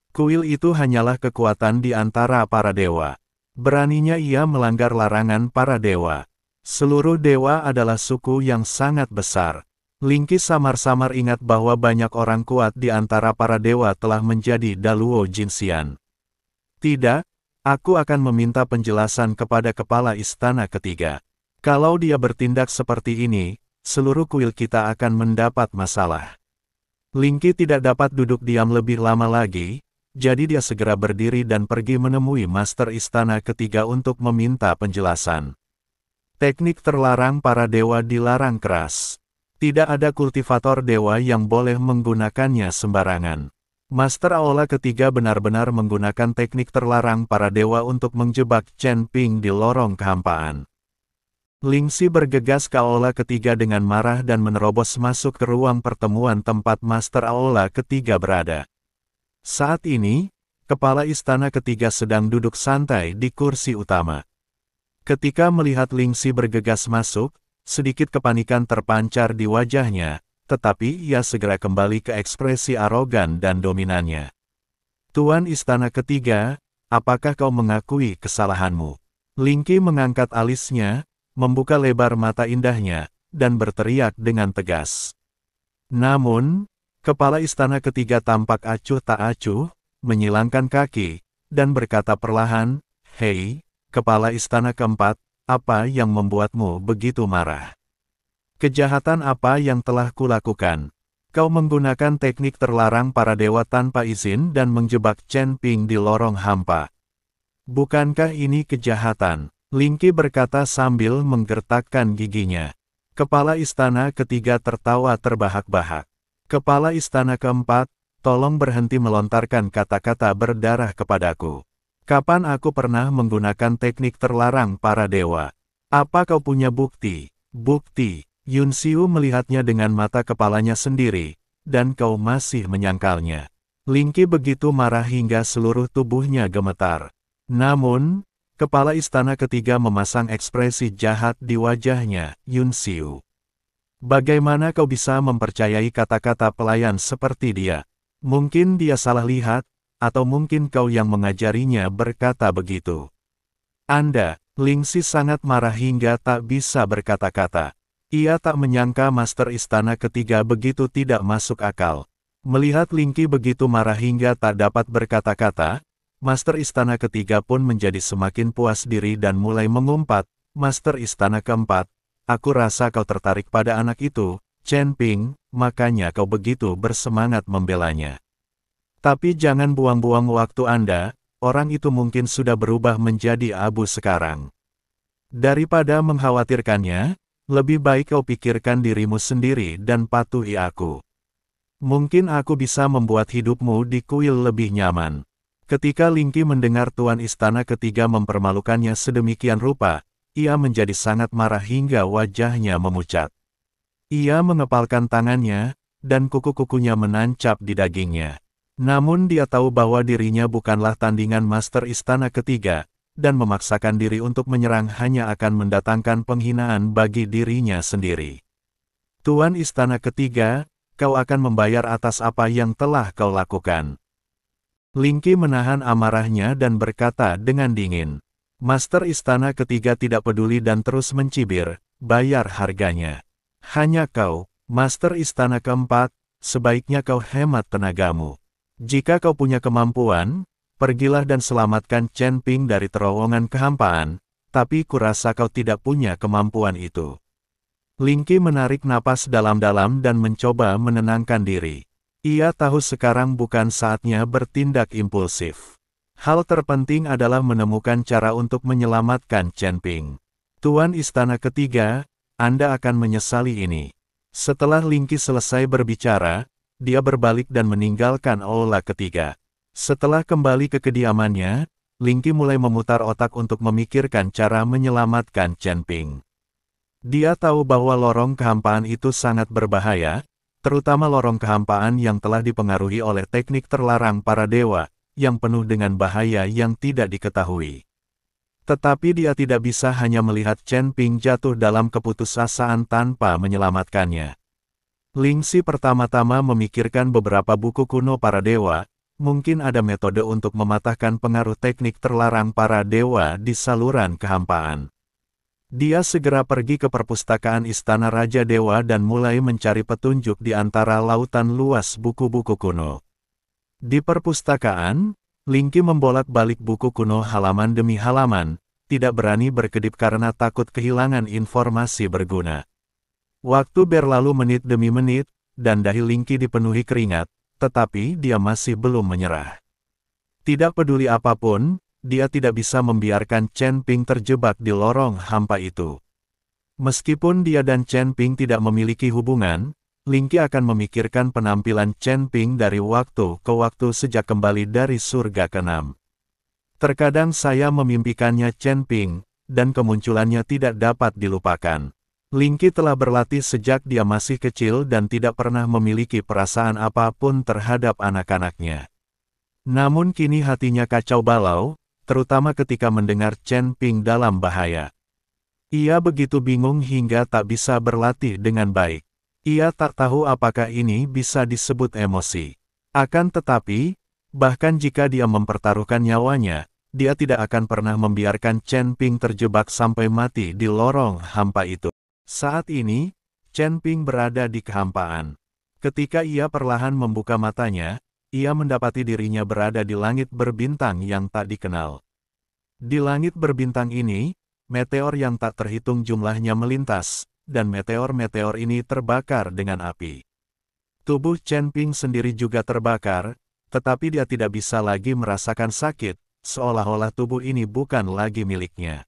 Kuil itu hanyalah kekuatan di antara para dewa. Beraninya ia melanggar larangan para dewa. Seluruh dewa adalah suku yang sangat besar. Lingxi samar-samar ingat bahwa banyak orang kuat di antara para dewa telah menjadi Daluo Jinxian. Tidak, aku akan meminta penjelasan kepada kepala istana ketiga. Kalau dia bertindak seperti ini, seluruh kuil kita akan mendapat masalah. Lingxi tidak dapat duduk diam lebih lama lagi, jadi dia segera berdiri dan pergi menemui Master Istana ketiga untuk meminta penjelasan. Teknik terlarang para dewa dilarang keras. Tidak ada kultivator dewa yang boleh menggunakannya sembarangan. Master Aula ketiga benar-benar menggunakan teknik terlarang para dewa untuk menjebak Chen Ping di lorong kehampaan. Lingxi bergegas ke Aula ketiga dengan marah dan menerobos masuk ke ruang pertemuan tempat Master Aula ketiga berada. Saat ini, kepala istana ketiga sedang duduk santai di kursi utama. Ketika melihat Lingxi bergegas masuk, sedikit kepanikan terpancar di wajahnya, tetapi ia segera kembali ke ekspresi arogan dan dominannya. Tuan istana ketiga, apakah kau mengakui kesalahanmu? Lingxi mengangkat alisnya, membuka lebar mata indahnya, dan berteriak dengan tegas. Namun, kepala istana ketiga tampak acuh tak acuh, menyilangkan kaki, dan berkata perlahan, "Hei, kepala istana keempat, apa yang membuatmu begitu marah? Kejahatan apa yang telah kulakukan? Kau menggunakan teknik terlarang para dewa tanpa izin dan menjebak Chen Ping di lorong hampa. Bukankah ini kejahatan?" Lingxi berkata sambil menggertakkan giginya. Kepala istana ketiga tertawa terbahak-bahak. Kepala Istana keempat, tolong berhenti melontarkan kata-kata berdarah kepadaku. Kapan aku pernah menggunakan teknik terlarang para dewa? Apa kau punya bukti? Bukti. Yun Xiu melihatnya dengan mata kepalanya sendiri, dan kau masih menyangkalnya. Ling Qi begitu marah hingga seluruh tubuhnya gemetar. Namun, kepala istana ketiga memasang ekspresi jahat di wajahnya, Yun Xiu. Bagaimana kau bisa mempercayai kata-kata pelayan seperti dia? Mungkin dia salah lihat, atau mungkin kau yang mengajarinya berkata begitu. Anda, Ling Xi sangat marah hingga tak bisa berkata-kata. Ia tak menyangka Master Istana ketiga begitu tidak masuk akal. Melihat Ling Qi begitu marah hingga tak dapat berkata-kata, Master Istana ketiga pun menjadi semakin puas diri dan mulai mengumpat, Master Istana keempat, aku rasa kau tertarik pada anak itu, Chen Ping, makanya kau begitu bersemangat membelanya. Tapi jangan buang-buang waktu Anda, orang itu mungkin sudah berubah menjadi abu sekarang. Daripada mengkhawatirkannya, lebih baik kau pikirkan dirimu sendiri dan patuhi aku. Mungkin aku bisa membuat hidupmu di kuil lebih nyaman. Ketika Ling Qi mendengar Tuan Istana ketiga mempermalukannya sedemikian rupa, ia menjadi sangat marah hingga wajahnya memucat. Ia mengepalkan tangannya, dan kuku-kukunya menancap di dagingnya. Namun dia tahu bahwa dirinya bukanlah tandingan Master Istana ketiga, dan memaksakan diri untuk menyerang hanya akan mendatangkan penghinaan bagi dirinya sendiri. Tuan Istana ketiga, kau akan membayar atas apa yang telah kau lakukan. Ling Qi menahan amarahnya dan berkata dengan dingin. Master Istana ketiga tidak peduli dan terus mencibir, bayar harganya. Hanya kau, Master Istana keempat, sebaiknya kau hemat tenagamu. Jika kau punya kemampuan, pergilah dan selamatkan Chen Ping dari terowongan kehampaan, tapi kurasa kau tidak punya kemampuan itu. Ling Qi menarik napas dalam-dalam dan mencoba menenangkan diri. Ia tahu sekarang bukan saatnya bertindak impulsif. Hal terpenting adalah menemukan cara untuk menyelamatkan Chen Ping. Tuan Istana ketiga, Anda akan menyesali ini. Setelah Ling Qi selesai berbicara, dia berbalik dan meninggalkan aula ketiga. Setelah kembali ke kediamannya, Ling Qi mulai memutar otak untuk memikirkan cara menyelamatkan Chen Ping. Dia tahu bahwa lorong kehampaan itu sangat berbahaya, terutama lorong kehampaan yang telah dipengaruhi oleh teknik terlarang para dewa, yang penuh dengan bahaya yang tidak diketahui. Tetapi dia tidak bisa hanya melihat Chen Ping jatuh dalam keputusasaan tanpa menyelamatkannya. Ling Xi pertama-tama memikirkan beberapa buku kuno para dewa, mungkin ada metode untuk mematahkan pengaruh teknik terlarang para dewa di saluran kehampaan. Dia segera pergi ke perpustakaan Istana Raja Dewa dan mulai mencari petunjuk di antara lautan luas buku-buku kuno. Di perpustakaan, Ling Qi membolak-balik buku kuno halaman demi halaman, tidak berani berkedip karena takut kehilangan informasi berguna. Waktu berlalu menit demi menit, dan dahi Ling Qi dipenuhi keringat, tetapi dia masih belum menyerah. Tidak peduli apapun, dia tidak bisa membiarkan Chen Ping terjebak di lorong hampa itu. Meskipun dia dan Chen Ping tidak memiliki hubungan, Ling Qi akan memikirkan penampilan Chen Ping dari waktu ke waktu sejak kembali dari surga ke-6. Terkadang saya memimpikannya Chen Ping, dan kemunculannya tidak dapat dilupakan. Ling Qi telah berlatih sejak dia masih kecil dan tidak pernah memiliki perasaan apapun terhadap anak-anaknya. Namun kini hatinya kacau balau, terutama ketika mendengar Chen Ping dalam bahaya. Ia begitu bingung hingga tak bisa berlatih dengan baik. Ia tak tahu apakah ini bisa disebut emosi. Akan tetapi, bahkan jika dia mempertaruhkan nyawanya, dia tidak akan pernah membiarkan Chen Ping terjebak sampai mati di lorong hampa itu. Saat ini, Chen Ping berada di kehampaan. Ketika ia perlahan membuka matanya, ia mendapati dirinya berada di langit berbintang yang tak dikenal. Di langit berbintang ini, meteor yang tak terhitung jumlahnya melintas, dan meteor-meteor ini terbakar dengan api. Tubuh Chen Ping sendiri juga terbakar, tetapi dia tidak bisa lagi merasakan sakit, seolah-olah tubuh ini bukan lagi miliknya.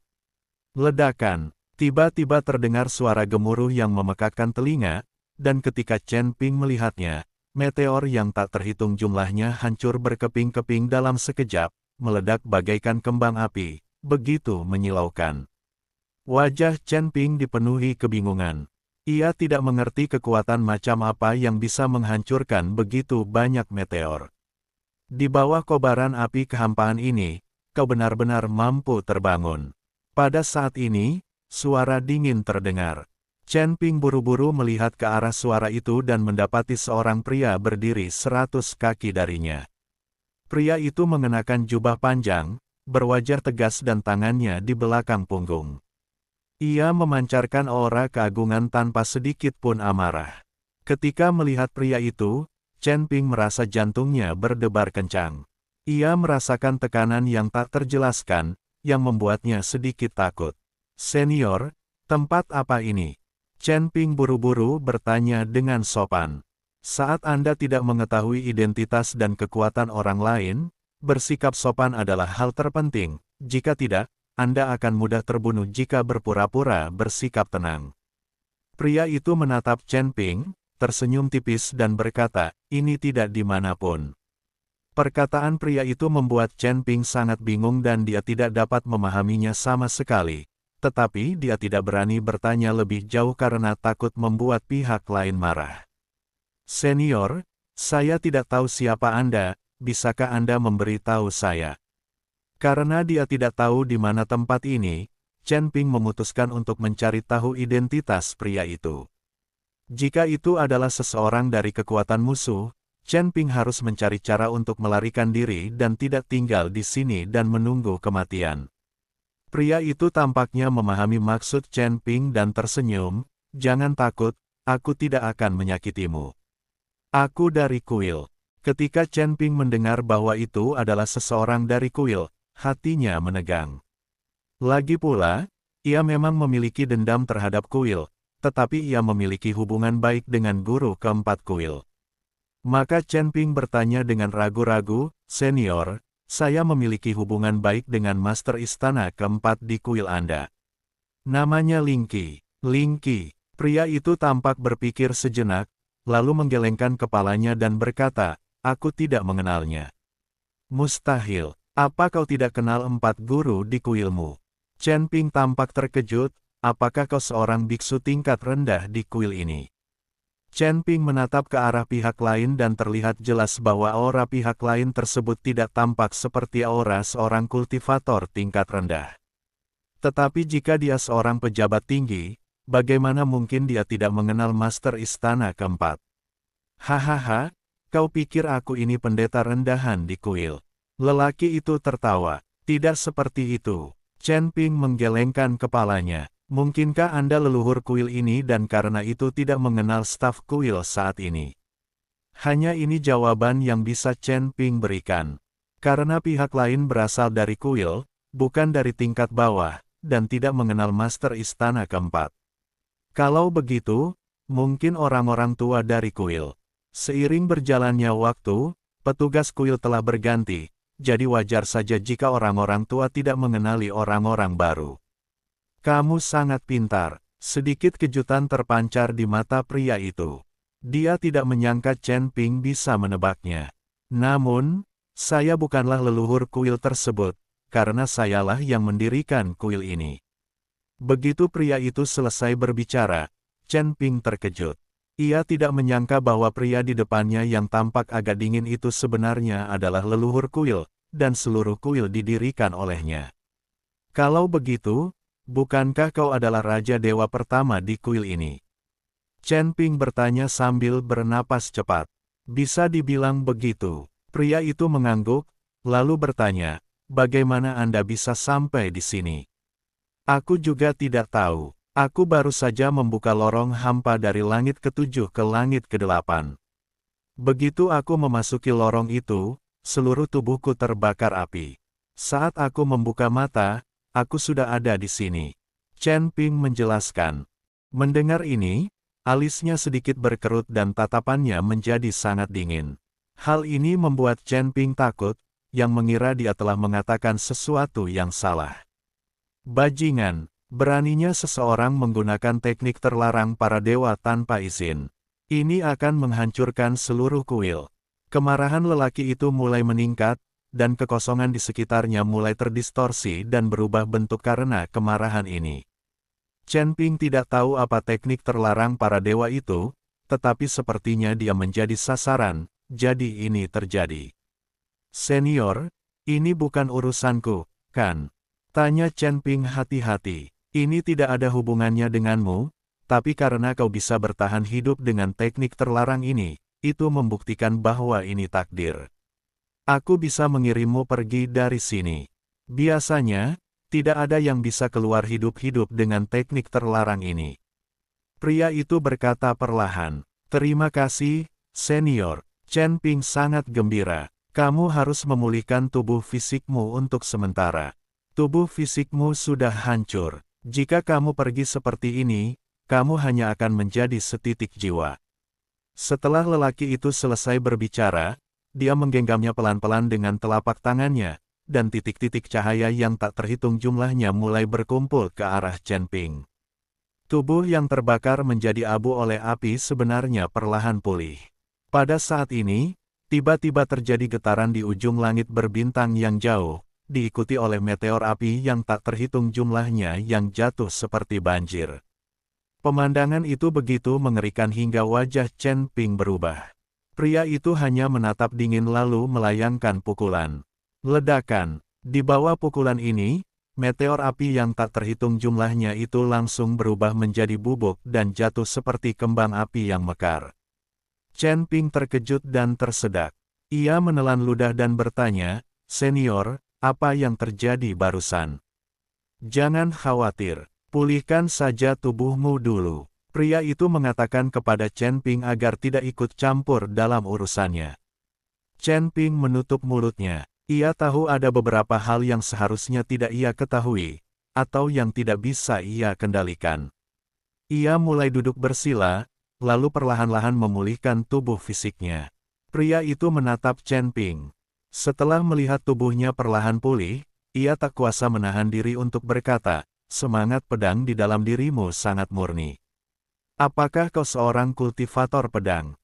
Ledakan, tiba-tiba terdengar suara gemuruh yang memekakkan telinga, dan ketika Chen Ping melihatnya, Meteor yang tak terhitung jumlahnya hancur berkeping-keping dalam sekejap, meledak bagaikan kembang api, begitu menyilaukan. Wajah Chen Ping dipenuhi kebingungan. Ia tidak mengerti kekuatan macam apa yang bisa menghancurkan begitu banyak meteor. Di bawah kobaran api kehampaan ini, kau benar-benar mampu terbangun. Pada saat ini, suara dingin terdengar. Chen Ping buru-buru melihat ke arah suara itu dan mendapati seorang pria berdiri 100 kaki darinya. Pria itu mengenakan jubah panjang, berwajah tegas dan tangannya di belakang punggung. Ia memancarkan aura keagungan tanpa sedikit pun amarah. Ketika melihat pria itu, Chen Ping merasa jantungnya berdebar kencang. Ia merasakan tekanan yang tak terjelaskan, yang membuatnya sedikit takut. "Senior, tempat apa ini?" Chen Ping buru-buru bertanya dengan sopan. Saat Anda tidak mengetahui identitas dan kekuatan orang lain, bersikap sopan adalah hal terpenting. Jika tidak, Anda akan mudah terbunuh jika berpura-pura bersikap tenang. Pria itu menatap Chen Ping, tersenyum tipis dan berkata, "Ini tidak dimanapun." Perkataan pria itu membuat Chen Ping sangat bingung dan dia tidak dapat memahaminya sama sekali. Tetapi dia tidak berani bertanya lebih jauh karena takut membuat pihak lain marah. "Senior, saya tidak tahu siapa Anda, bisakah Anda memberitahu saya?" Karena dia tidak tahu di mana tempat ini, Chen Ping memutuskan untuk mencari tahu identitas pria itu. Jika itu adalah seseorang dari kekuatan musuh, Chen Ping harus mencari cara untuk melarikan diri dan tidak tinggal di sini dan menunggu kematian. Pria itu tampaknya memahami maksud Chen Ping dan tersenyum, "Jangan takut, aku tidak akan menyakitimu. Aku dari kuil." Ketika Chen Ping mendengar bahwa itu adalah seseorang dari kuil, hatinya menegang. Lagi pula, ia memang memiliki dendam terhadap kuil, tetapi ia memiliki hubungan baik dengan guru keempat kuil. Maka Chen Ping bertanya dengan ragu-ragu, "Senior, saya memiliki hubungan baik dengan Master Istana keempat di kuil Anda. Namanya Lingqi." "Lingqi." Pria itu tampak berpikir sejenak, lalu menggelengkan kepalanya dan berkata, "Aku tidak mengenalnya." "Mustahil. Apa kau tidak kenal 4 guru di kuilmu?" Chen Ping tampak terkejut, "Apakah kau seorang biksu tingkat rendah di kuil ini?" Chen Ping menatap ke arah pihak lain dan terlihat jelas bahwa aura pihak lain tersebut tidak tampak seperti aura seorang kultivator tingkat rendah. Tetapi jika dia seorang pejabat tinggi, bagaimana mungkin dia tidak mengenal Master Istana keempat? "Hahaha, kau pikir aku ini pendeta rendahan di kuil?" Lelaki itu tertawa. "Tidak seperti itu." Chen Ping menggelengkan kepalanya. "Mungkinkah Anda leluhur kuil ini dan karena itu tidak mengenal staf kuil saat ini?" Hanya ini jawaban yang bisa Chen Ping berikan. Karena pihak lain berasal dari kuil, bukan dari tingkat bawah, dan tidak mengenal Master Istana keempat. Kalau begitu, mungkin orang-orang tua dari kuil. Seiring berjalannya waktu, petugas kuil telah berganti, jadi wajar saja jika orang-orang tua tidak mengenali orang-orang baru. "Kamu sangat pintar." Sedikit kejutan terpancar di mata pria itu. Dia tidak menyangka Chen Ping bisa menebaknya. "Namun, saya bukanlah leluhur kuil tersebut, karena sayalah yang mendirikan kuil ini." Begitu pria itu selesai berbicara, Chen Ping terkejut. Ia tidak menyangka bahwa pria di depannya yang tampak agak dingin itu sebenarnya adalah leluhur kuil, dan seluruh kuil didirikan olehnya. "Kalau begitu, bukankah kau adalah Raja Dewa pertama di kuil ini?" Chen Ping bertanya sambil bernapas cepat. "Bisa dibilang begitu." Pria itu mengangguk, lalu bertanya, "Bagaimana Anda bisa sampai di sini?" "Aku juga tidak tahu. Aku baru saja membuka lorong hampa dari langit ke-7 ke langit ke-8. Begitu aku memasuki lorong itu, seluruh tubuhku terbakar api. Saat aku membuka mata, aku sudah ada di sini." Chen Ping menjelaskan. Mendengar ini, alisnya sedikit berkerut dan tatapannya menjadi sangat dingin. Hal ini membuat Chen Ping takut, yang mengira dia telah mengatakan sesuatu yang salah. Bajingan, beraninya seseorang menggunakan teknik terlarang para dewa tanpa izin. Ini akan menghancurkan seluruh kuil. Kemarahan lelaki itu mulai meningkat, dan kekosongan di sekitarnya mulai terdistorsi dan berubah bentuk karena kemarahan ini. Chen Ping tidak tahu apa teknik terlarang para dewa itu, tetapi sepertinya dia menjadi sasaran, jadi ini terjadi. Senior, ini bukan urusanku, kan? Tanya Chen Ping hati-hati. Ini tidak ada hubungannya denganmu, tapi karena kau bisa bertahan hidup dengan teknik terlarang ini, itu membuktikan bahwa ini takdir. Aku bisa mengirimmu pergi dari sini. Biasanya, tidak ada yang bisa keluar hidup-hidup dengan teknik terlarang ini. Pria itu berkata perlahan, "Terima kasih, senior." Chen Ping sangat gembira. Kamu harus memulihkan tubuh fisikmu untuk sementara. Tubuh fisikmu sudah hancur. Jika kamu pergi seperti ini, kamu hanya akan menjadi setitik jiwa. Setelah lelaki itu selesai berbicara, dia menggenggamnya pelan-pelan dengan telapak tangannya, dan titik-titik cahaya yang tak terhitung jumlahnya mulai berkumpul ke arah Chen Ping. Tubuh yang terbakar menjadi abu oleh api sebenarnya perlahan pulih. Pada saat ini, tiba-tiba terjadi getaran di ujung langit berbintang yang jauh, diikuti oleh meteor api yang tak terhitung jumlahnya yang jatuh seperti banjir. Pemandangan itu begitu mengerikan hingga wajah Chen Ping berubah. Pria itu hanya menatap dingin lalu melayangkan pukulan. Ledakan. Di bawah pukulan ini, meteor api yang tak terhitung jumlahnya itu langsung berubah menjadi bubuk dan jatuh seperti kembang api yang mekar. Chen Ping terkejut dan tersedak. Ia menelan ludah dan bertanya, "Senior, apa yang terjadi barusan?" "Jangan khawatir, pulihkan saja tubuhmu dulu." Pria itu mengatakan kepada Chen Ping agar tidak ikut campur dalam urusannya. Chen Ping menutup mulutnya. Ia tahu ada beberapa hal yang seharusnya tidak ia ketahui, atau yang tidak bisa ia kendalikan. Ia mulai duduk bersila, lalu perlahan-lahan memulihkan tubuh fisiknya. Pria itu menatap Chen Ping. Setelah melihat tubuhnya perlahan pulih, ia tak kuasa menahan diri untuk berkata, "Semangat pedang di dalam dirimu sangat murni. Apakah kau seorang kultivator pedang?"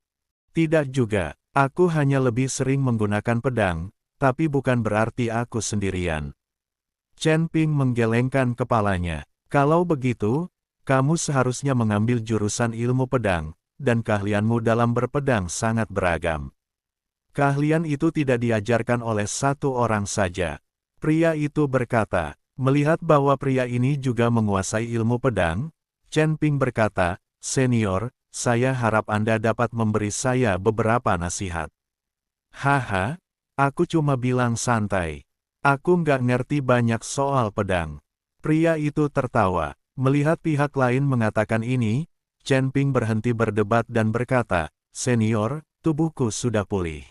"Tidak juga, aku hanya lebih sering menggunakan pedang, tapi bukan berarti aku sendirian." Chen Ping menggelengkan kepalanya. "Kalau begitu, kamu seharusnya mengambil jurusan ilmu pedang, dan keahlianmu dalam berpedang sangat beragam." "Keahlian itu tidak diajarkan oleh satu orang saja." Pria itu berkata. Melihat bahwa pria ini juga menguasai ilmu pedang, Chen Ping berkata, "Senior, saya harap Anda dapat memberi saya beberapa nasihat." "Haha, aku cuma bilang santai. Aku nggak ngerti banyak soal pedang." Pria itu tertawa. Melihat pihak lain mengatakan ini, Chen Ping berhenti berdebat dan berkata, "Senior, tubuhku sudah pulih.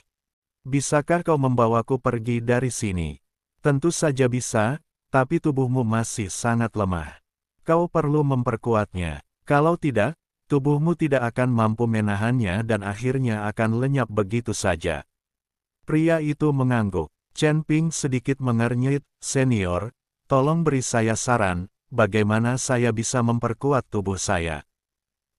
Bisakah kau membawaku pergi dari sini?" "Tentu saja bisa, tapi tubuhmu masih sangat lemah. Kau perlu memperkuatnya. Kalau tidak, tubuhmu tidak akan mampu menahannya dan akhirnya akan lenyap begitu saja." Pria itu mengangguk. Chen Ping sedikit mengernyit, "Senior, tolong beri saya saran, bagaimana saya bisa memperkuat tubuh saya."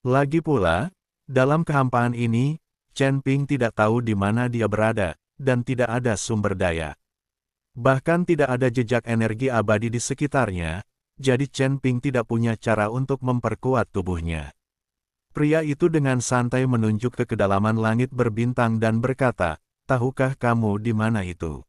Lagi pula, dalam kehampaan ini, Chen Ping tidak tahu di mana dia berada, dan tidak ada sumber daya. Bahkan tidak ada jejak energi abadi di sekitarnya, jadi Chen Ping tidak punya cara untuk memperkuat tubuhnya. Pria itu dengan santai menunjuk ke kedalaman langit berbintang dan berkata, "Tahukah kamu di mana itu?"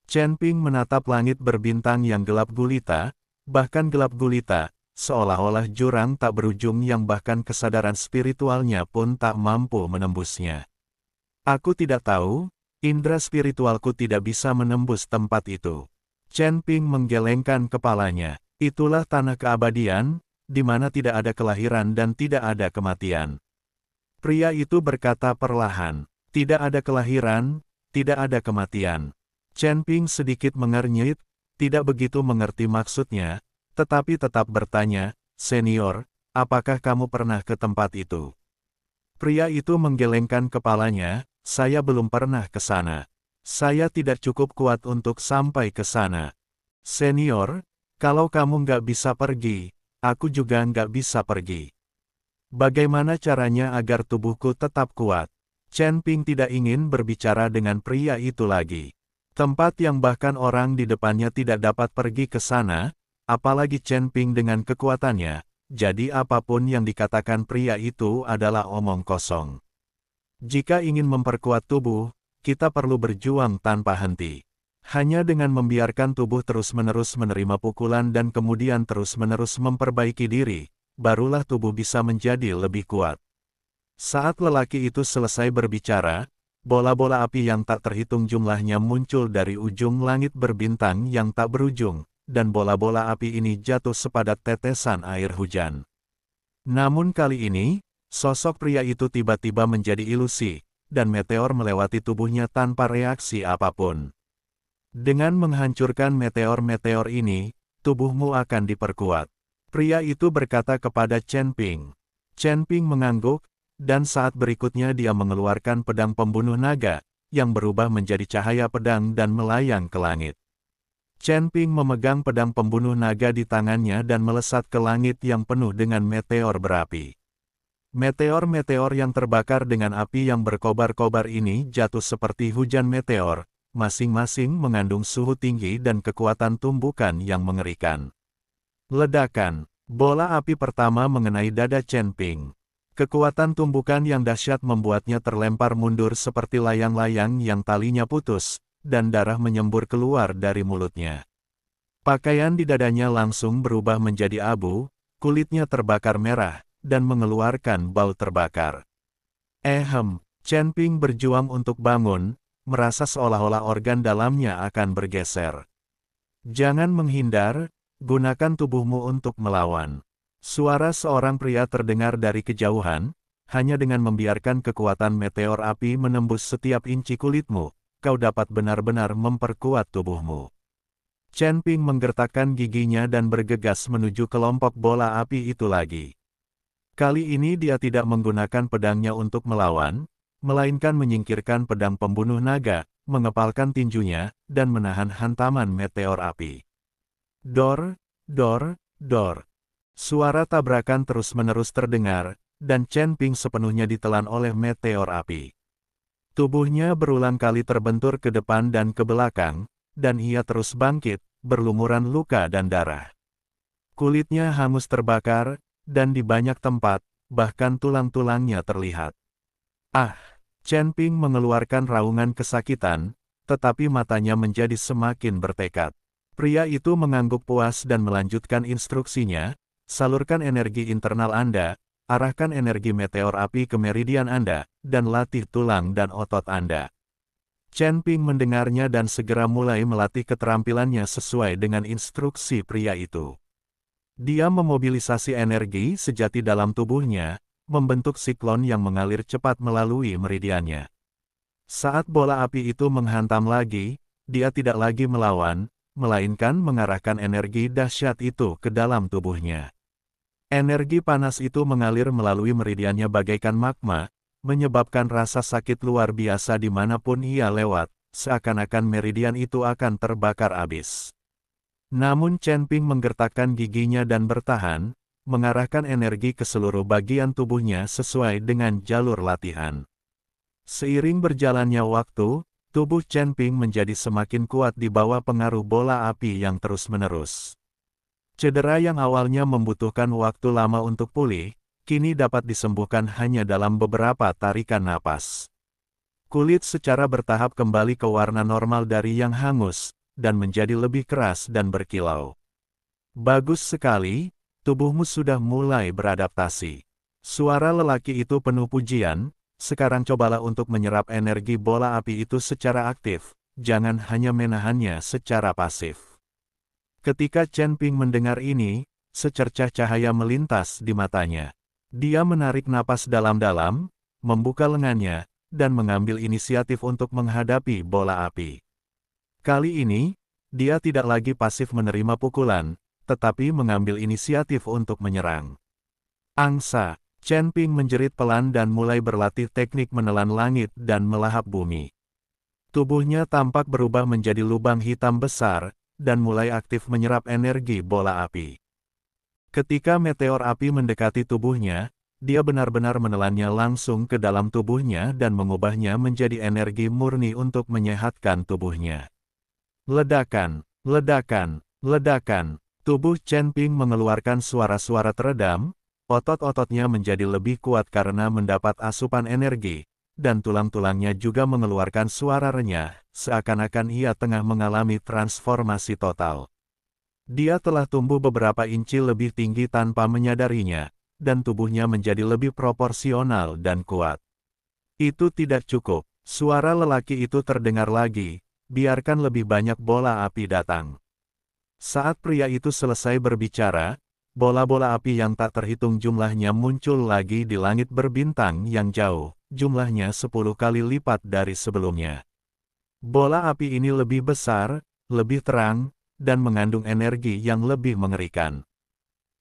Chen Ping menatap langit berbintang yang gelap gulita, bahkan gelap gulita, seolah-olah jurang tak berujung yang bahkan kesadaran spiritualnya pun tak mampu menembusnya. "Aku tidak tahu, indera spiritualku tidak bisa menembus tempat itu." Chen Ping menggelengkan kepalanya. "Itulah tanah keabadian, di mana tidak ada kelahiran dan tidak ada kematian." Pria itu berkata perlahan, "Tidak ada kelahiran, tidak ada kematian." Chen Ping sedikit mengernyit, tidak begitu mengerti maksudnya, tetapi tetap bertanya, "Senior, apakah kamu pernah ke tempat itu?" Pria itu menggelengkan kepalanya, "Saya belum pernah ke sana. Saya tidak cukup kuat untuk sampai ke sana." "Senior, kalau kamu nggak bisa pergi, aku juga nggak bisa pergi." Bagaimana caranya agar tubuhku tetap kuat? Chen Ping tidak ingin berbicara dengan pria itu lagi. Tempat yang bahkan orang di depannya tidak dapat pergi ke sana, apalagi Chen Ping dengan kekuatannya, jadi apapun yang dikatakan pria itu adalah omong kosong. Jika ingin memperkuat tubuh, kita perlu berjuang tanpa henti. Hanya dengan membiarkan tubuh terus-menerus menerima pukulan dan kemudian terus-menerus memperbaiki diri, barulah tubuh bisa menjadi lebih kuat. Saat lelaki itu selesai berbicara, bola-bola api yang tak terhitung jumlahnya muncul dari ujung langit berbintang yang tak berujung, dan bola-bola api ini jatuh sepadat tetesan air hujan. Namun kali ini, sosok pria itu tiba-tiba menjadi ilusi, dan meteor melewati tubuhnya tanpa reaksi apapun. Dengan menghancurkan meteor-meteor ini, tubuhmu akan diperkuat. Pria itu berkata kepada Chen Ping. Chen Ping mengangguk, dan saat berikutnya dia mengeluarkan pedang pembunuh naga, yang berubah menjadi cahaya pedang dan melayang ke langit. Chen Ping memegang pedang pembunuh naga di tangannya dan melesat ke langit yang penuh dengan meteor berapi. Meteor-meteor yang terbakar dengan api yang berkobar-kobar ini jatuh seperti hujan meteor, masing-masing mengandung suhu tinggi dan kekuatan tumbukan yang mengerikan. Ledakan, bola api pertama mengenai dada Chen Ping. Kekuatan tumbukan yang dahsyat membuatnya terlempar mundur seperti layang-layang yang talinya putus, dan darah menyembur keluar dari mulutnya. Pakaian di dadanya langsung berubah menjadi abu, kulitnya terbakar merah, dan mengeluarkan bau terbakar. Chen Ping berjuang untuk bangun, merasa seolah-olah organ dalamnya akan bergeser. Jangan menghindar, gunakan tubuhmu untuk melawan. Suara seorang pria terdengar dari kejauhan, hanya dengan membiarkan kekuatan meteor api menembus setiap inci kulitmu, kau dapat benar-benar memperkuat tubuhmu. Chen Ping menggertakkan giginya dan bergegas menuju kelompok bola api itu lagi. Kali ini dia tidak menggunakan pedangnya untuk melawan, melainkan menyingkirkan pedang pembunuh naga, mengepalkan tinjunya, dan menahan hantaman meteor api. Dor, dor, dor. Suara tabrakan terus-menerus terdengar, dan Chen Ping sepenuhnya ditelan oleh meteor api. Tubuhnya berulang kali terbentur ke depan dan ke belakang, dan ia terus bangkit, berlumuran luka dan darah. Kulitnya hangus terbakar, dan di banyak tempat, bahkan tulang-tulangnya terlihat. Chen Ping mengeluarkan raungan kesakitan, tetapi matanya menjadi semakin bertekad. Pria itu mengangguk puas dan melanjutkan instruksinya, salurkan energi internal Anda, arahkan energi meteor api ke meridian Anda, dan latih tulang dan otot Anda. Chen Ping mendengarnya dan segera mulai melatih keterampilannya sesuai dengan instruksi pria itu. Dia memobilisasi energi sejati dalam tubuhnya, membentuk siklon yang mengalir cepat melalui meridiannya. Saat bola api itu menghantam lagi, dia tidak lagi melawan, melainkan mengarahkan energi dahsyat itu ke dalam tubuhnya. Energi panas itu mengalir melalui meridiannya bagaikan magma, menyebabkan rasa sakit luar biasa dimanapun ia lewat, seakan-akan meridian itu akan terbakar habis. Namun Chen Ping menggertakkan giginya dan bertahan, mengarahkan energi ke seluruh bagian tubuhnya sesuai dengan jalur latihan. Seiring berjalannya waktu, tubuh Chen Ping menjadi semakin kuat di bawah pengaruh bola api yang terus-menerus. Cedera yang awalnya membutuhkan waktu lama untuk pulih, kini dapat disembuhkan hanya dalam beberapa tarikan napas. Kulit secara bertahap kembali ke warna normal dari yang hangus, dan menjadi lebih keras dan berkilau. Bagus sekali. Tubuhmu sudah mulai beradaptasi. Suara lelaki itu penuh pujian, sekarang cobalah untuk menyerap energi bola api itu secara aktif, jangan hanya menahannya secara pasif. Ketika Chen Ping mendengar ini, secercah cahaya melintas di matanya. Dia menarik napas dalam-dalam, membuka lengannya, dan mengambil inisiatif untuk menghadapi bola api. Kali ini, dia tidak lagi pasif menerima pukulan, tetapi mengambil inisiatif untuk menyerang. Angsa, Chen Ping menjerit pelan dan mulai berlatih teknik menelan langit dan melahap bumi. Tubuhnya tampak berubah menjadi lubang hitam besar, dan mulai aktif menyerap energi bola api. Ketika meteor api mendekati tubuhnya, dia benar-benar menelannya langsung ke dalam tubuhnya dan mengubahnya menjadi energi murni untuk menyehatkan tubuhnya. Ledakan, ledakan, ledakan. Tubuh Chen Ping mengeluarkan suara-suara teredam, otot-ototnya menjadi lebih kuat karena mendapat asupan energi, dan tulang-tulangnya juga mengeluarkan suara renyah, seakan-akan ia tengah mengalami transformasi total. Dia telah tumbuh beberapa inci lebih tinggi tanpa menyadarinya, dan tubuhnya menjadi lebih proporsional dan kuat. Itu tidak cukup. Suara lelaki itu terdengar lagi, biarkan lebih banyak bola api datang. Saat pria itu selesai berbicara, bola-bola api yang tak terhitung jumlahnya muncul lagi di langit berbintang yang jauh, jumlahnya 10 kali lipat dari sebelumnya. Bola api ini lebih besar, lebih terang, dan mengandung energi yang lebih mengerikan.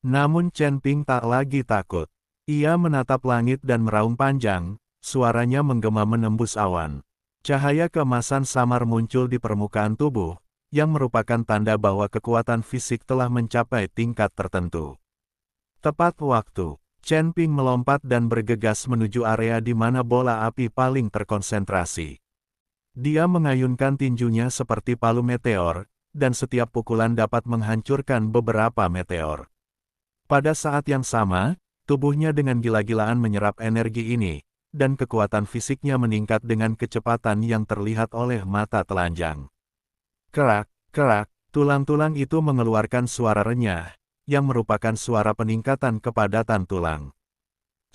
Namun Chen Ping tak lagi takut. Ia menatap langit dan meraung panjang, suaranya menggema menembus awan. Cahaya keemasan samar muncul di permukaan tubuh, yang merupakan tanda bahwa kekuatan fisik telah mencapai tingkat tertentu. Tepat waktu, Chen Ping melompat dan bergegas menuju area di mana bola api paling terkonsentrasi. Dia mengayunkan tinjunya seperti palu meteor, dan setiap pukulan dapat menghancurkan beberapa meteor. Pada saat yang sama, tubuhnya dengan gila-gilaan menyerap energi ini, dan kekuatan fisiknya meningkat dengan kecepatan yang terlihat oleh mata telanjang. Kerak, kerak, tulang-tulang itu mengeluarkan suara renyah, yang merupakan suara peningkatan kepadatan tulang.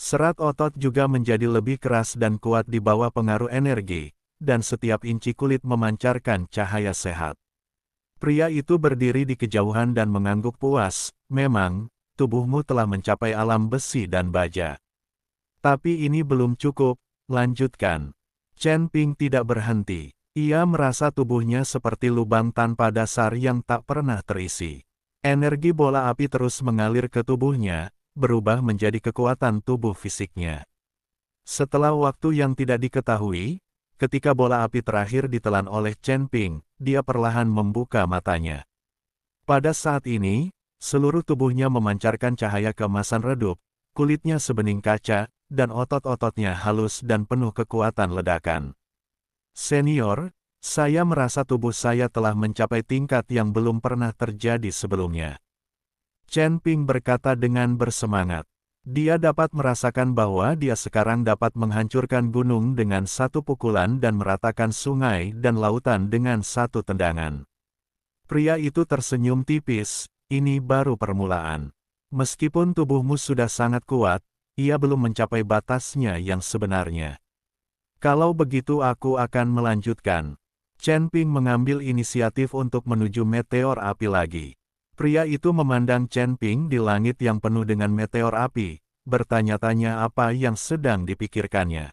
Serat otot juga menjadi lebih keras dan kuat di bawah pengaruh energi, dan setiap inci kulit memancarkan cahaya sehat. Pria itu berdiri di kejauhan dan mengangguk puas, memang, tubuhmu telah mencapai alam besi dan baja. Tapi ini belum cukup, lanjutkan. Chen Ping tidak berhenti. Ia merasa tubuhnya seperti lubang tanpa dasar yang tak pernah terisi. Energi bola api terus mengalir ke tubuhnya, berubah menjadi kekuatan tubuh fisiknya. Setelah waktu yang tidak diketahui, ketika bola api terakhir ditelan oleh Chen Ping, dia perlahan membuka matanya. Pada saat ini, seluruh tubuhnya memancarkan cahaya keemasan redup, kulitnya sebening kaca, dan otot-ototnya halus dan penuh kekuatan ledakan. Senior, saya merasa tubuh saya telah mencapai tingkat yang belum pernah terjadi sebelumnya. Chen Ping berkata dengan bersemangat. Dia dapat merasakan bahwa dia sekarang dapat menghancurkan gunung dengan satu pukulan dan meratakan sungai dan lautan dengan satu tendangan. Pria itu tersenyum tipis, ini baru permulaan. Meskipun tubuhmu sudah sangat kuat, ia belum mencapai batasnya yang sebenarnya. Kalau begitu aku akan melanjutkan. Chen Ping mengambil inisiatif untuk menuju meteor api lagi. Pria itu memandang Chen Ping di langit yang penuh dengan meteor api, bertanya-tanya apa yang sedang dipikirkannya.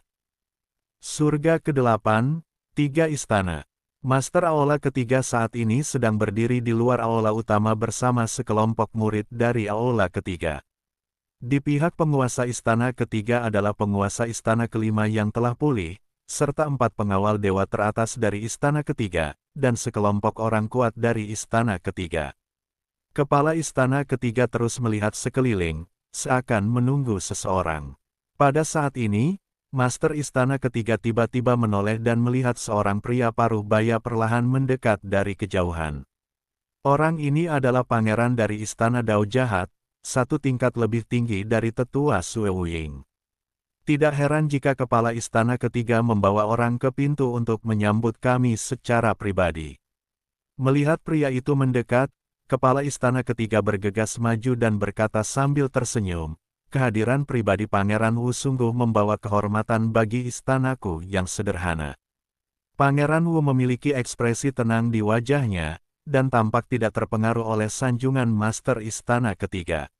Surga ke-8, 3 istana. Master Aula ketiga saat ini sedang berdiri di luar aula utama bersama sekelompok murid dari aula ketiga. Di pihak penguasa istana ketiga adalah penguasa istana kelima yang telah pulih, serta 4 pengawal dewa teratas dari istana ketiga, dan sekelompok orang kuat dari istana ketiga. Kepala istana ketiga terus melihat sekeliling, seakan menunggu seseorang. Pada saat ini, Master istana ketiga tiba-tiba menoleh dan melihat seorang pria paruh baya perlahan mendekat dari kejauhan. Orang ini adalah pangeran dari istana Dao Jahat, satu tingkat lebih tinggi dari tetua Sue Wuying. Tidak heran jika kepala istana ketiga membawa orang ke pintu untuk menyambut kami secara pribadi. Melihat pria itu mendekat, kepala istana ketiga bergegas maju dan berkata sambil tersenyum, kehadiran pribadi Pangeran Wu sungguh membawa kehormatan bagi istanaku yang sederhana. Pangeran Wu memiliki ekspresi tenang di wajahnya, dan tampak tidak terpengaruh oleh sanjungan Master Istana ketiga.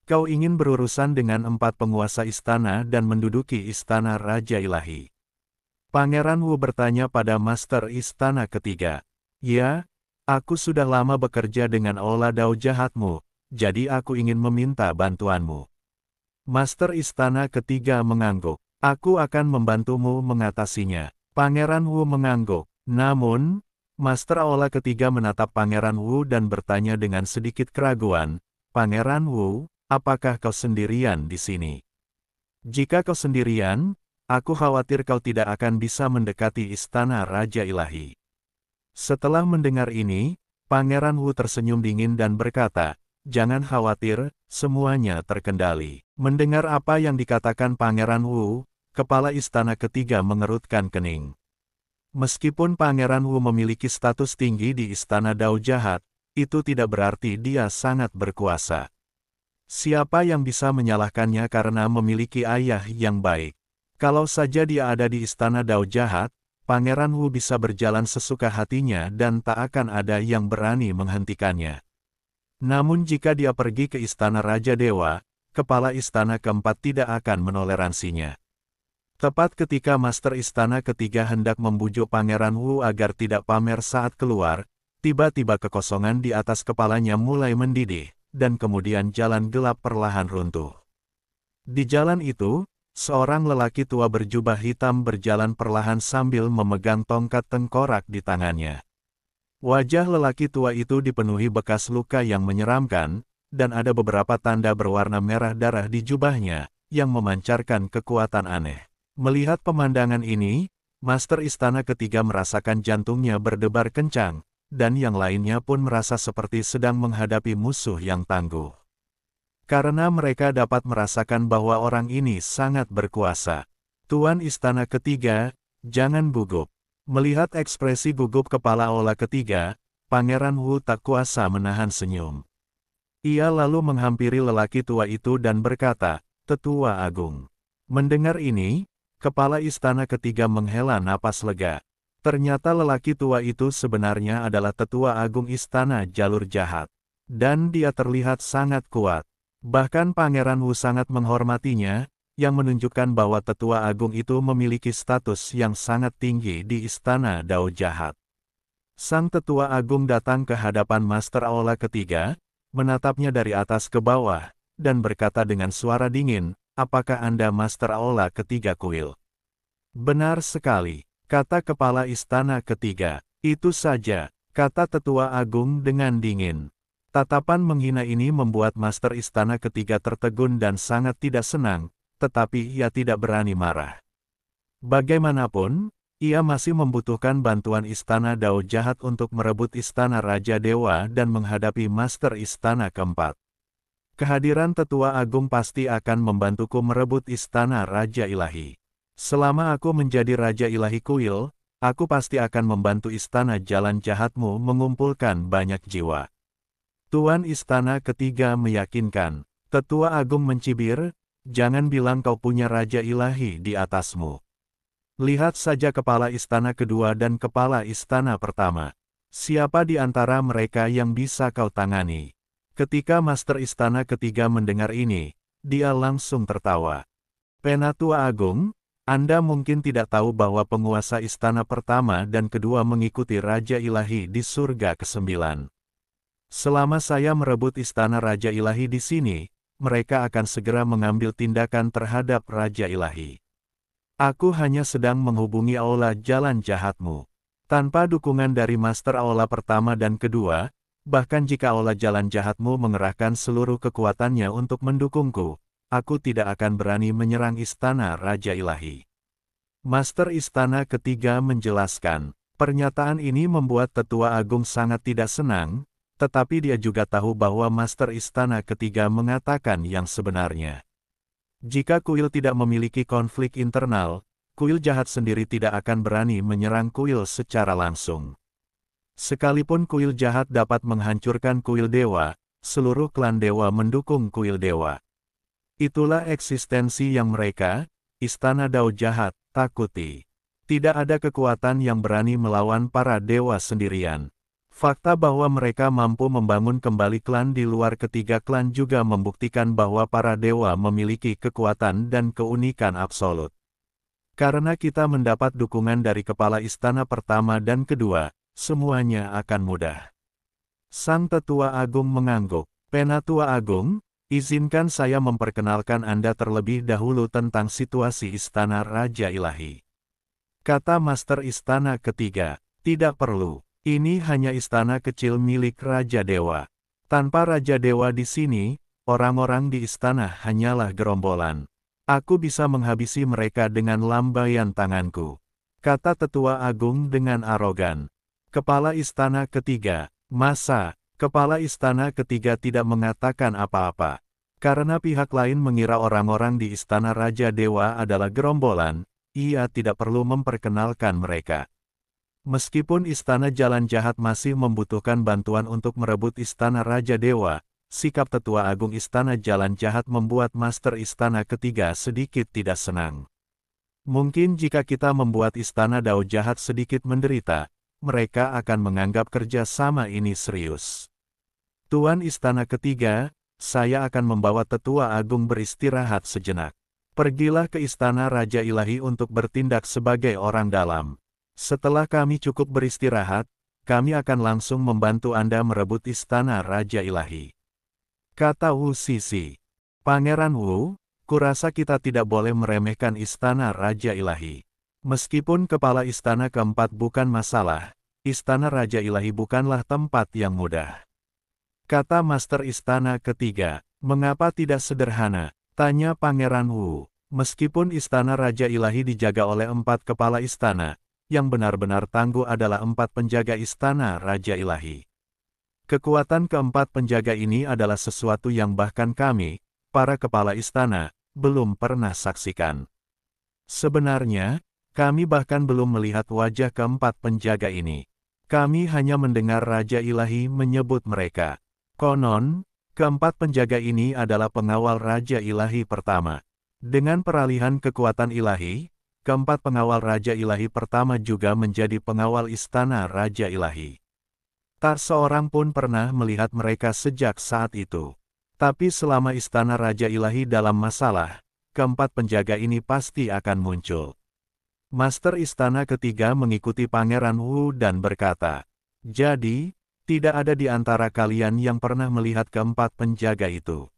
Kau ingin berurusan dengan 4 penguasa istana dan menduduki istana Raja Ilahi. Pangeran Wu bertanya pada Master Istana ketiga. Ya, aku sudah lama bekerja dengan Aula Dao Jahatmu, jadi aku ingin meminta bantuanmu. Master Istana ketiga mengangguk. Aku akan membantumu mengatasinya. Pangeran Wu mengangguk. Namun, Master Aula ketiga menatap Pangeran Wu dan bertanya dengan sedikit keraguan, Pangeran Wu, apakah kau sendirian di sini? Jika kau sendirian, aku khawatir kau tidak akan bisa mendekati istana Raja Ilahi. Setelah mendengar ini, Pangeran Wu tersenyum dingin dan berkata, "Jangan khawatir, semuanya terkendali." Mendengar apa yang dikatakan Pangeran Wu, kepala istana ketiga mengerutkan kening. Meskipun Pangeran Wu memiliki status tinggi di istana Dao Jahat, itu tidak berarti dia sangat berkuasa. Siapa yang bisa menyalahkannya karena memiliki ayah yang baik? Kalau saja dia ada di istana Dao Jahat, Pangeran Wu bisa berjalan sesuka hatinya dan tak akan ada yang berani menghentikannya. Namun jika dia pergi ke istana Raja Dewa, kepala istana keempat tidak akan menoleransinya. Tepat ketika Master Istana ketiga hendak membujuk Pangeran Wu agar tidak pamer saat keluar, tiba-tiba kekosongan di atas kepalanya mulai mendidih, dan kemudian jalan gelap perlahan runtuh. Di jalan itu, seorang lelaki tua berjubah hitam berjalan perlahan sambil memegang tongkat tengkorak di tangannya. Wajah lelaki tua itu dipenuhi bekas luka yang menyeramkan, dan ada beberapa tanda berwarna merah darah di jubahnya, yang memancarkan kekuatan aneh. Melihat pemandangan ini, Master Istana ketiga merasakan jantungnya berdebar kencang, dan yang lainnya pun merasa seperti sedang menghadapi musuh yang tangguh. Karena mereka dapat merasakan bahwa orang ini sangat berkuasa. Tuan Istana ketiga, jangan gugup. Melihat ekspresi gugup kepala Aula ketiga, Pangeran Wu tak kuasa menahan senyum. Ia lalu menghampiri lelaki tua itu dan berkata, "Tetua Agung." Mendengar ini, kepala istana ketiga menghela napas lega. Ternyata lelaki tua itu sebenarnya adalah Tetua Agung Istana Jalur Jahat. Dan dia terlihat sangat kuat. Bahkan Pangeran Wu sangat menghormatinya, yang menunjukkan bahwa Tetua Agung itu memiliki status yang sangat tinggi di Istana Dao Jahat. Sang Tetua Agung datang ke hadapan Master Aula ketiga, menatapnya dari atas ke bawah, dan berkata dengan suara dingin, "Apakah Anda Master Aula ketiga kuil?" "Benar sekali," kata kepala istana ketiga. "Itu saja," kata Tetua Agung dengan dingin. Tatapan menghina ini membuat Master Istana ketiga tertegun dan sangat tidak senang, tetapi ia tidak berani marah. Bagaimanapun, ia masih membutuhkan bantuan Istana Dao Jahat untuk merebut Istana Raja Dewa dan menghadapi Master Istana keempat. Kehadiran Tetua Agung pasti akan membantuku merebut Istana Raja Ilahi. Selama aku menjadi Raja Ilahi Kuil, aku pasti akan membantu Istana Jalan Jahatmu mengumpulkan banyak jiwa. Tuan Istana ketiga meyakinkan. Tetua Agung mencibir, "Jangan bilang kau punya Raja Ilahi di atasmu. Lihat saja kepala istana kedua dan kepala istana pertama. Siapa di antara mereka yang bisa kau tangani?" Ketika Master Istana ketiga mendengar ini, dia langsung tertawa. "Penatua Agung, Anda mungkin tidak tahu bahwa penguasa istana pertama dan kedua mengikuti Raja Ilahi di surga ke-9. Selama saya merebut istana Raja Ilahi di sini, mereka akan segera mengambil tindakan terhadap Raja Ilahi. Aku hanya sedang menghubungi Aula Jalan Jahatmu. Tanpa dukungan dari Master Aula pertama dan kedua, bahkan jika Aula Jalan Jahatmu mengerahkan seluruh kekuatannya untuk mendukungku, aku tidak akan berani menyerang istana Raja Ilahi." Master Istana ketiga menjelaskan. Pernyataan ini membuat Tetua Agung sangat tidak senang, tetapi dia juga tahu bahwa Master Istana ketiga mengatakan yang sebenarnya. Jika kuil tidak memiliki konflik internal, kuil jahat sendiri tidak akan berani menyerang kuil secara langsung. Sekalipun kuil jahat dapat menghancurkan kuil dewa, seluruh klan dewa mendukung kuil dewa. Itulah eksistensi yang mereka, Istana Dao Jahat, takuti. Tidak ada kekuatan yang berani melawan para dewa sendirian. Fakta bahwa mereka mampu membangun kembali klan di luar ketiga klan juga membuktikan bahwa para dewa memiliki kekuatan dan keunikan absolut. Karena kita mendapat dukungan dari kepala istana pertama dan kedua, semuanya akan mudah. Sang Tetua Agung mengangguk. "Penatua Agung, izinkan saya memperkenalkan Anda terlebih dahulu tentang situasi Istana Raja Ilahi," kata Master Istana ketiga. "Tidak perlu. Ini hanya istana kecil milik Raja Dewa. Tanpa Raja Dewa di sini, orang-orang di istana hanyalah gerombolan. Aku bisa menghabisi mereka dengan lambaian tanganku, kata Tetua Agung dengan arogan. Kepala Istana Ketiga, masa, Kepala Istana Ketiga tidak mengatakan apa-apa. Karena pihak lain mengira orang-orang di Istana Raja Dewa adalah gerombolan, ia tidak perlu memperkenalkan mereka. Meskipun Istana Jalan Jahat masih membutuhkan bantuan untuk merebut Istana Raja Dewa, sikap Tetua Agung Istana Jalan Jahat membuat Master Istana Ketiga sedikit tidak senang. Mungkin jika kita membuat Istana Dao Jahat sedikit menderita, mereka akan menganggap kerja sama ini serius. Tuan Istana Ketiga, saya akan membawa Tetua Agung beristirahat sejenak. Pergilah ke Istana Raja Ilahi untuk bertindak sebagai orang dalam. Setelah kami cukup beristirahat, kami akan langsung membantu Anda merebut Istana Raja Ilahi. Kata Wu Sisi. Pangeran Wu, kurasa kita tidak boleh meremehkan Istana Raja Ilahi. Meskipun kepala istana keempat bukan masalah, Istana Raja Ilahi bukanlah tempat yang mudah. Kata Master Istana Ketiga. Mengapa tidak sederhana? Tanya Pangeran Wu. Meskipun Istana Raja Ilahi dijaga oleh 4 kepala istana, yang benar-benar tangguh adalah 4 penjaga Istana Raja Ilahi. Kekuatan keempat penjaga ini adalah sesuatu yang bahkan kami, para kepala istana, belum pernah saksikan. Sebenarnya, kami bahkan belum melihat wajah keempat penjaga ini. Kami hanya mendengar Raja Ilahi menyebut mereka. Konon, keempat penjaga ini adalah pengawal Raja Ilahi pertama. Dengan peralihan kekuatan ilahi, keempat pengawal Raja Ilahi pertama juga menjadi pengawal Istana Raja Ilahi. Tak seorang pun pernah melihat mereka sejak saat itu. Tapi selama Istana Raja Ilahi dalam masalah, keempat penjaga ini pasti akan muncul. Master Istana Ketiga mengikuti Pangeran Wu dan berkata, "Jadi, tidak ada di antara kalian yang pernah melihat keempat penjaga itu."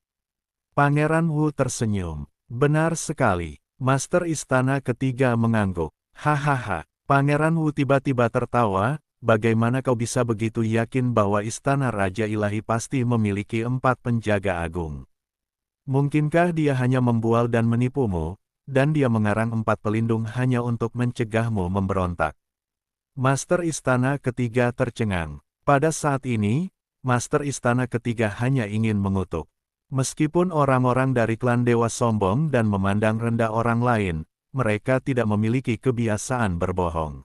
Pangeran Wu tersenyum. "Benar sekali." Master Istana Ketiga mengangguk. "Hahaha." Pangeran Wu tiba-tiba tertawa, "Bagaimana kau bisa begitu yakin bahwa Istana Raja Ilahi pasti memiliki 4 penjaga agung? Mungkinkah dia hanya membual dan menipumu, dan dia mengarang 4 pelindung hanya untuk mencegahmu memberontak?" Master Istana Ketiga tercengang. Pada saat ini, Master Istana Ketiga hanya ingin mengutuk. Meskipun orang-orang dari klan Dewa sombong dan memandang rendah orang lain, mereka tidak memiliki kebiasaan berbohong.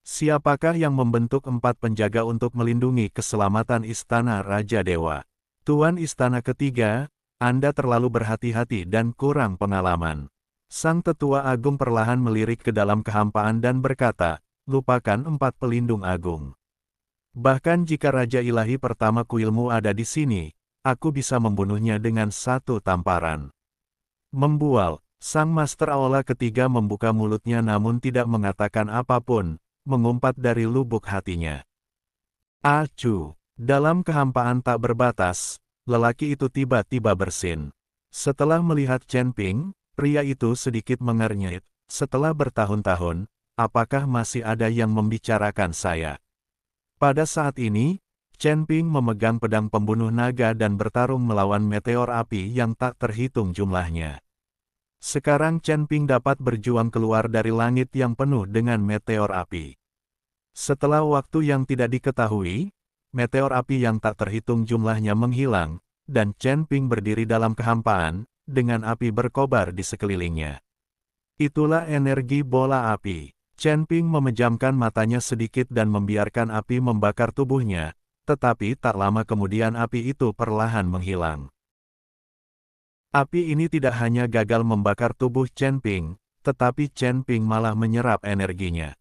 Siapakah yang membentuk 4 penjaga untuk melindungi keselamatan Istana Raja Dewa? Tuan Istana Ketiga, Anda terlalu berhati-hati dan kurang pengalaman. Sang Tetua Agung perlahan melirik ke dalam kehampaan dan berkata, "Lupakan 4 pelindung agung. Bahkan jika Raja Ilahi pertama kuilmu ada di sini, aku bisa membunuhnya dengan 1 tamparan." Membual, Sang Master Aula Ketiga membuka mulutnya namun tidak mengatakan apapun, mengumpat dari lubuk hatinya. Acu! Dalam kehampaan tak berbatas, lelaki itu tiba-tiba bersin. Setelah melihat Chen Ping, pria itu sedikit mengernyit. "Setelah bertahun-tahun, apakah masih ada yang membicarakan saya?" Pada saat ini, Chen Ping memegang pedang pembunuh naga dan bertarung melawan meteor api yang tak terhitung jumlahnya. Sekarang Chen Ping dapat berjuang keluar dari langit yang penuh dengan meteor api. Setelah waktu yang tidak diketahui, meteor api yang tak terhitung jumlahnya menghilang, dan Chen Ping berdiri dalam kehampaan, dengan api berkobar di sekelilingnya. Itulah energi bola api. Chen Ping memejamkan matanya sedikit dan membiarkan api membakar tubuhnya. Tetapi tak lama kemudian api itu perlahan menghilang. Api ini tidak hanya gagal membakar tubuh Chen Ping, tetapi Chen Ping malah menyerap energinya.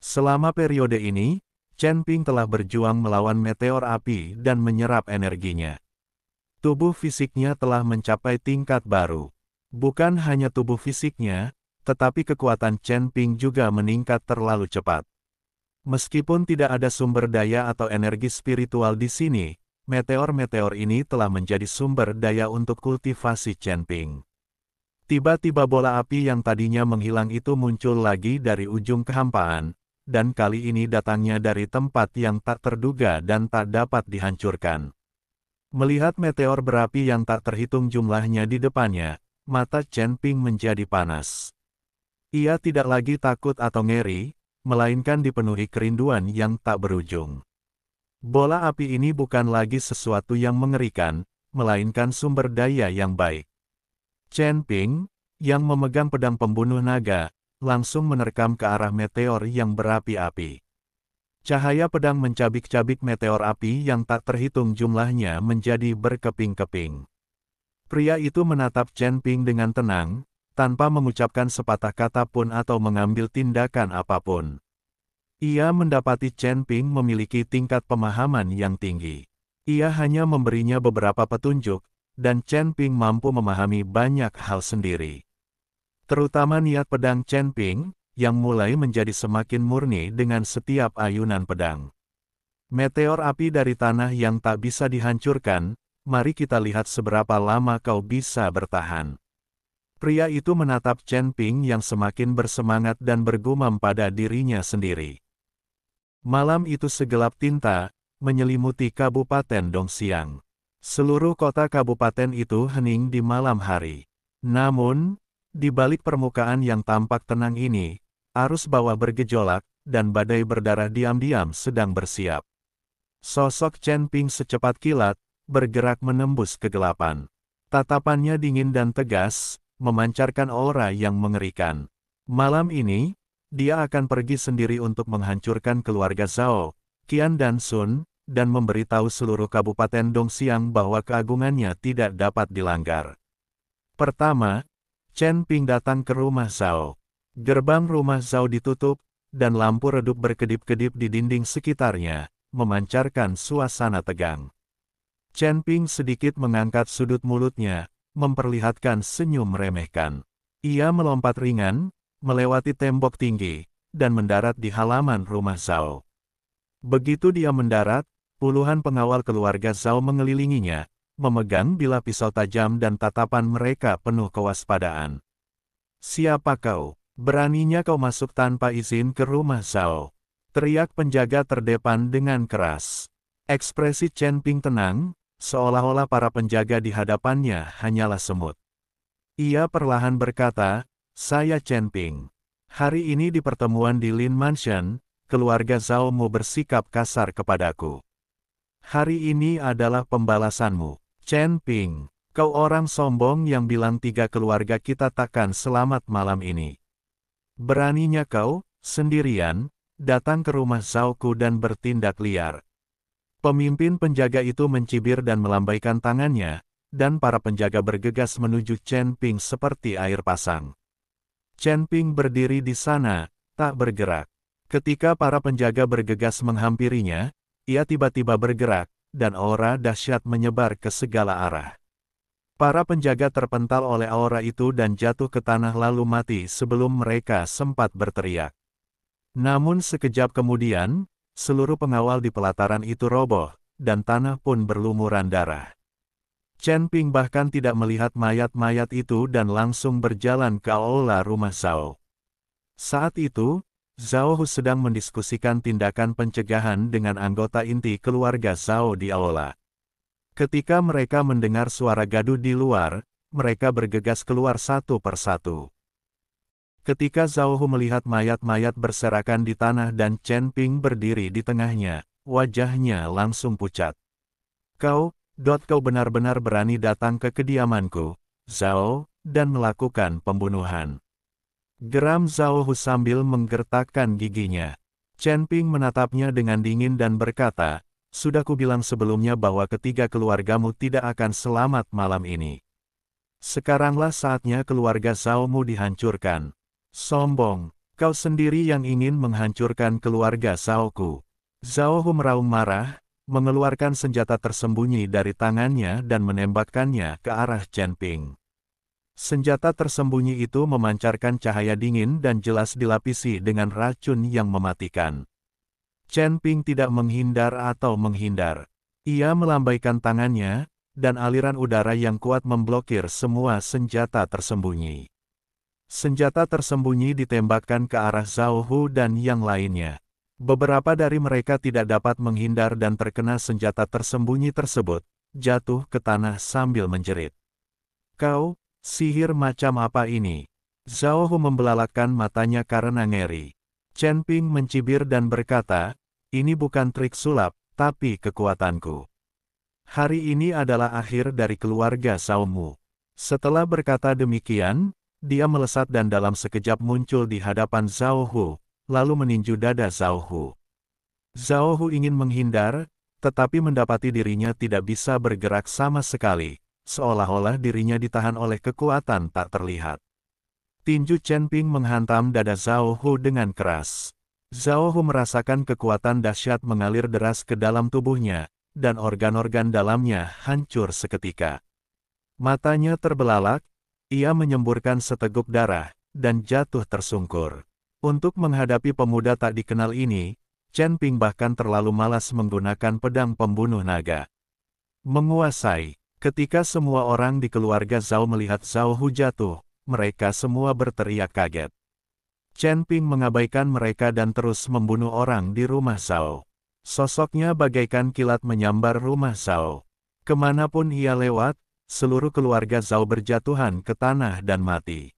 Selama periode ini, Chen Ping telah berjuang melawan meteor api dan menyerap energinya. Tubuh fisiknya telah mencapai tingkat baru. Bukan hanya tubuh fisiknya, tetapi kekuatan Chen Ping juga meningkat terlalu cepat. Meskipun tidak ada sumber daya atau energi spiritual di sini, meteor-meteor ini telah menjadi sumber daya untuk kultivasi Chen Ping. Tiba-tiba bola api yang tadinya menghilang itu muncul lagi dari ujung kehampaan, dan kali ini datangnya dari tempat yang tak terduga dan tak dapat dihancurkan. Melihat meteor berapi yang tak terhitung jumlahnya di depannya, mata Chen Ping menjadi panas. Ia tidak lagi takut atau ngeri, melainkan dipenuhi kerinduan yang tak berujung. Bola api ini bukan lagi sesuatu yang mengerikan, melainkan sumber daya yang baik. Chen Ping, yang memegang pedang pembunuh naga, langsung menerkam ke arah meteor yang berapi-api. Cahaya pedang mencabik-cabik meteor api yang tak terhitung jumlahnya menjadi berkeping-keping. Pria itu menatap Chen Ping dengan tenang, tanpa mengucapkan sepatah kata pun atau mengambil tindakan apapun. Ia mendapati Chen Ping memiliki tingkat pemahaman yang tinggi. Ia hanya memberinya beberapa petunjuk, dan Chen Ping mampu memahami banyak hal sendiri. Terutama niat pedang Chen Ping, yang mulai menjadi semakin murni dengan setiap ayunan pedang. Meteor api dari tanah yang tak bisa dihancurkan, mari kita lihat seberapa lama kau bisa bertahan. Pria itu menatap Chen Ping yang semakin bersemangat dan bergumam pada dirinya sendiri. Malam itu segelap tinta, menyelimuti Kabupaten Dongxiang. Seluruh kota kabupaten itu hening di malam hari. Namun, di balik permukaan yang tampak tenang ini, arus bawah bergejolak, dan badai berdarah diam-diam sedang bersiap. Sosok Chen Ping secepat kilat, bergerak menembus kegelapan. Tatapannya dingin dan tegas, memancarkan aura yang mengerikan. Malam ini, dia akan pergi sendiri untuk menghancurkan keluarga Zhao, Qian dan Sun, dan memberitahu seluruh Kabupaten Dongxiang bahwa keagungannya tidak dapat dilanggar. Pertama, Chen Ping datang ke rumah Zhao. Gerbang rumah Zhao ditutup, dan lampu redup berkedip-kedip di dinding sekitarnya, memancarkan suasana tegang. Chen Ping sedikit mengangkat sudut mulutnya, memperlihatkan senyum meremehkan. Ia melompat ringan, melewati tembok tinggi, dan mendarat di halaman rumah Zhao. Begitu dia mendarat, puluhan pengawal keluarga Zhao mengelilinginya, memegang bilah pisau tajam dan tatapan mereka penuh kewaspadaan. "Siapa kau? Beraninya kau masuk tanpa izin ke rumah Zhao?" teriak penjaga terdepan dengan keras. Ekspresi Chen Ping tenang, seolah-olah para penjaga di hadapannya hanyalah semut. Ia perlahan berkata, "Saya Chen Ping. Hari ini di pertemuan di Lin Mansion, keluarga Zhao mau bersikap kasar kepadaku. Hari ini adalah pembalasanmu. Chen Ping, kau orang sombong yang bilang 3 keluarga kita takkan selamat malam ini. Beraninya kau, sendirian, datang ke rumah Zhaoku dan bertindak liar." Pemimpin penjaga itu mencibir dan melambaikan tangannya, dan para penjaga bergegas menuju Chen Ping seperti air pasang. Chen Ping berdiri di sana, tak bergerak. Ketika para penjaga bergegas menghampirinya, ia tiba-tiba bergerak, dan aura dahsyat menyebar ke segala arah. Para penjaga terpental oleh aura itu dan jatuh ke tanah lalu mati sebelum mereka sempat berteriak. Namun sekejap kemudian, seluruh pengawal di pelataran itu roboh, dan tanah pun berlumuran darah. Chen Ping bahkan tidak melihat mayat-mayat itu dan langsung berjalan ke aula rumah Zhao. Saat itu, Zhao Hu sedang mendiskusikan tindakan pencegahan dengan anggota inti keluarga Zhao di aula. Ketika mereka mendengar suara gaduh di luar, mereka bergegas keluar satu persatu. Ketika Zhao Hu melihat mayat-mayat berserakan di tanah dan Chen Ping berdiri di tengahnya, wajahnya langsung pucat. Kau benar-benar berani datang ke kediamanku, Zhao, dan melakukan pembunuhan." Geram Zhao Hu sambil menggertakkan giginya. Chen Ping menatapnya dengan dingin dan berkata, "Sudah kubilang sebelumnya bahwa ketiga keluargamu tidak akan selamat malam ini. Sekaranglah saatnya keluarga Zhaomu dihancurkan. Sombong, kau sendiri yang ingin menghancurkan keluarga Zhaoku." Zhao Hu meraung marah, mengeluarkan senjata tersembunyi dari tangannya dan menembakkannya ke arah Chen Ping. Senjata tersembunyi itu memancarkan cahaya dingin dan jelas dilapisi dengan racun yang mematikan. Chen Ping tidak menghindar atau menghindar. Ia melambaikan tangannya, dan aliran udara yang kuat memblokir semua senjata tersembunyi. Senjata tersembunyi ditembakkan ke arah Zhao Hu dan yang lainnya. Beberapa dari mereka tidak dapat menghindar dan terkena senjata tersembunyi tersebut, jatuh ke tanah sambil menjerit. "Kau Sihir macam apa ini? Zhao Hu membelalakkan matanya karena ngeri. Chen Ping mencibir dan berkata, ini bukan trik sulap, tapi kekuatanku. Hari ini adalah akhir dari keluarga Zhao Mu. Setelah berkata demikian, dia melesat dan dalam sekejap muncul di hadapan Zhao Hu, lalu meninju dada Zhao Hu. Zhao Hu ingin menghindar, tetapi mendapati dirinya tidak bisa bergerak sama sekali, seolah-olah dirinya ditahan oleh kekuatan tak terlihat. Tinju Chen Ping menghantam dada Zhao Hu dengan keras. Zhao Hu merasakan kekuatan dahsyat mengalir deras ke dalam tubuhnya, dan organ-organ dalamnya hancur seketika. Matanya terbelalak, ia menyemburkan seteguk darah, dan jatuh tersungkur. Untuk menghadapi pemuda tak dikenal ini, Chen Ping bahkan terlalu malas menggunakan pedang pembunuh naga. Menguasai. Ketika semua orang di keluarga Zhao melihat Zhao Hu jatuh, mereka semua berteriak kaget. Chen Ping mengabaikan mereka dan terus membunuh orang di rumah Zhao. Sosoknya bagaikan kilat menyambar rumah Zhao. Kemanapun ia lewat, seluruh keluarga Zhao berjatuhan ke tanah dan mati.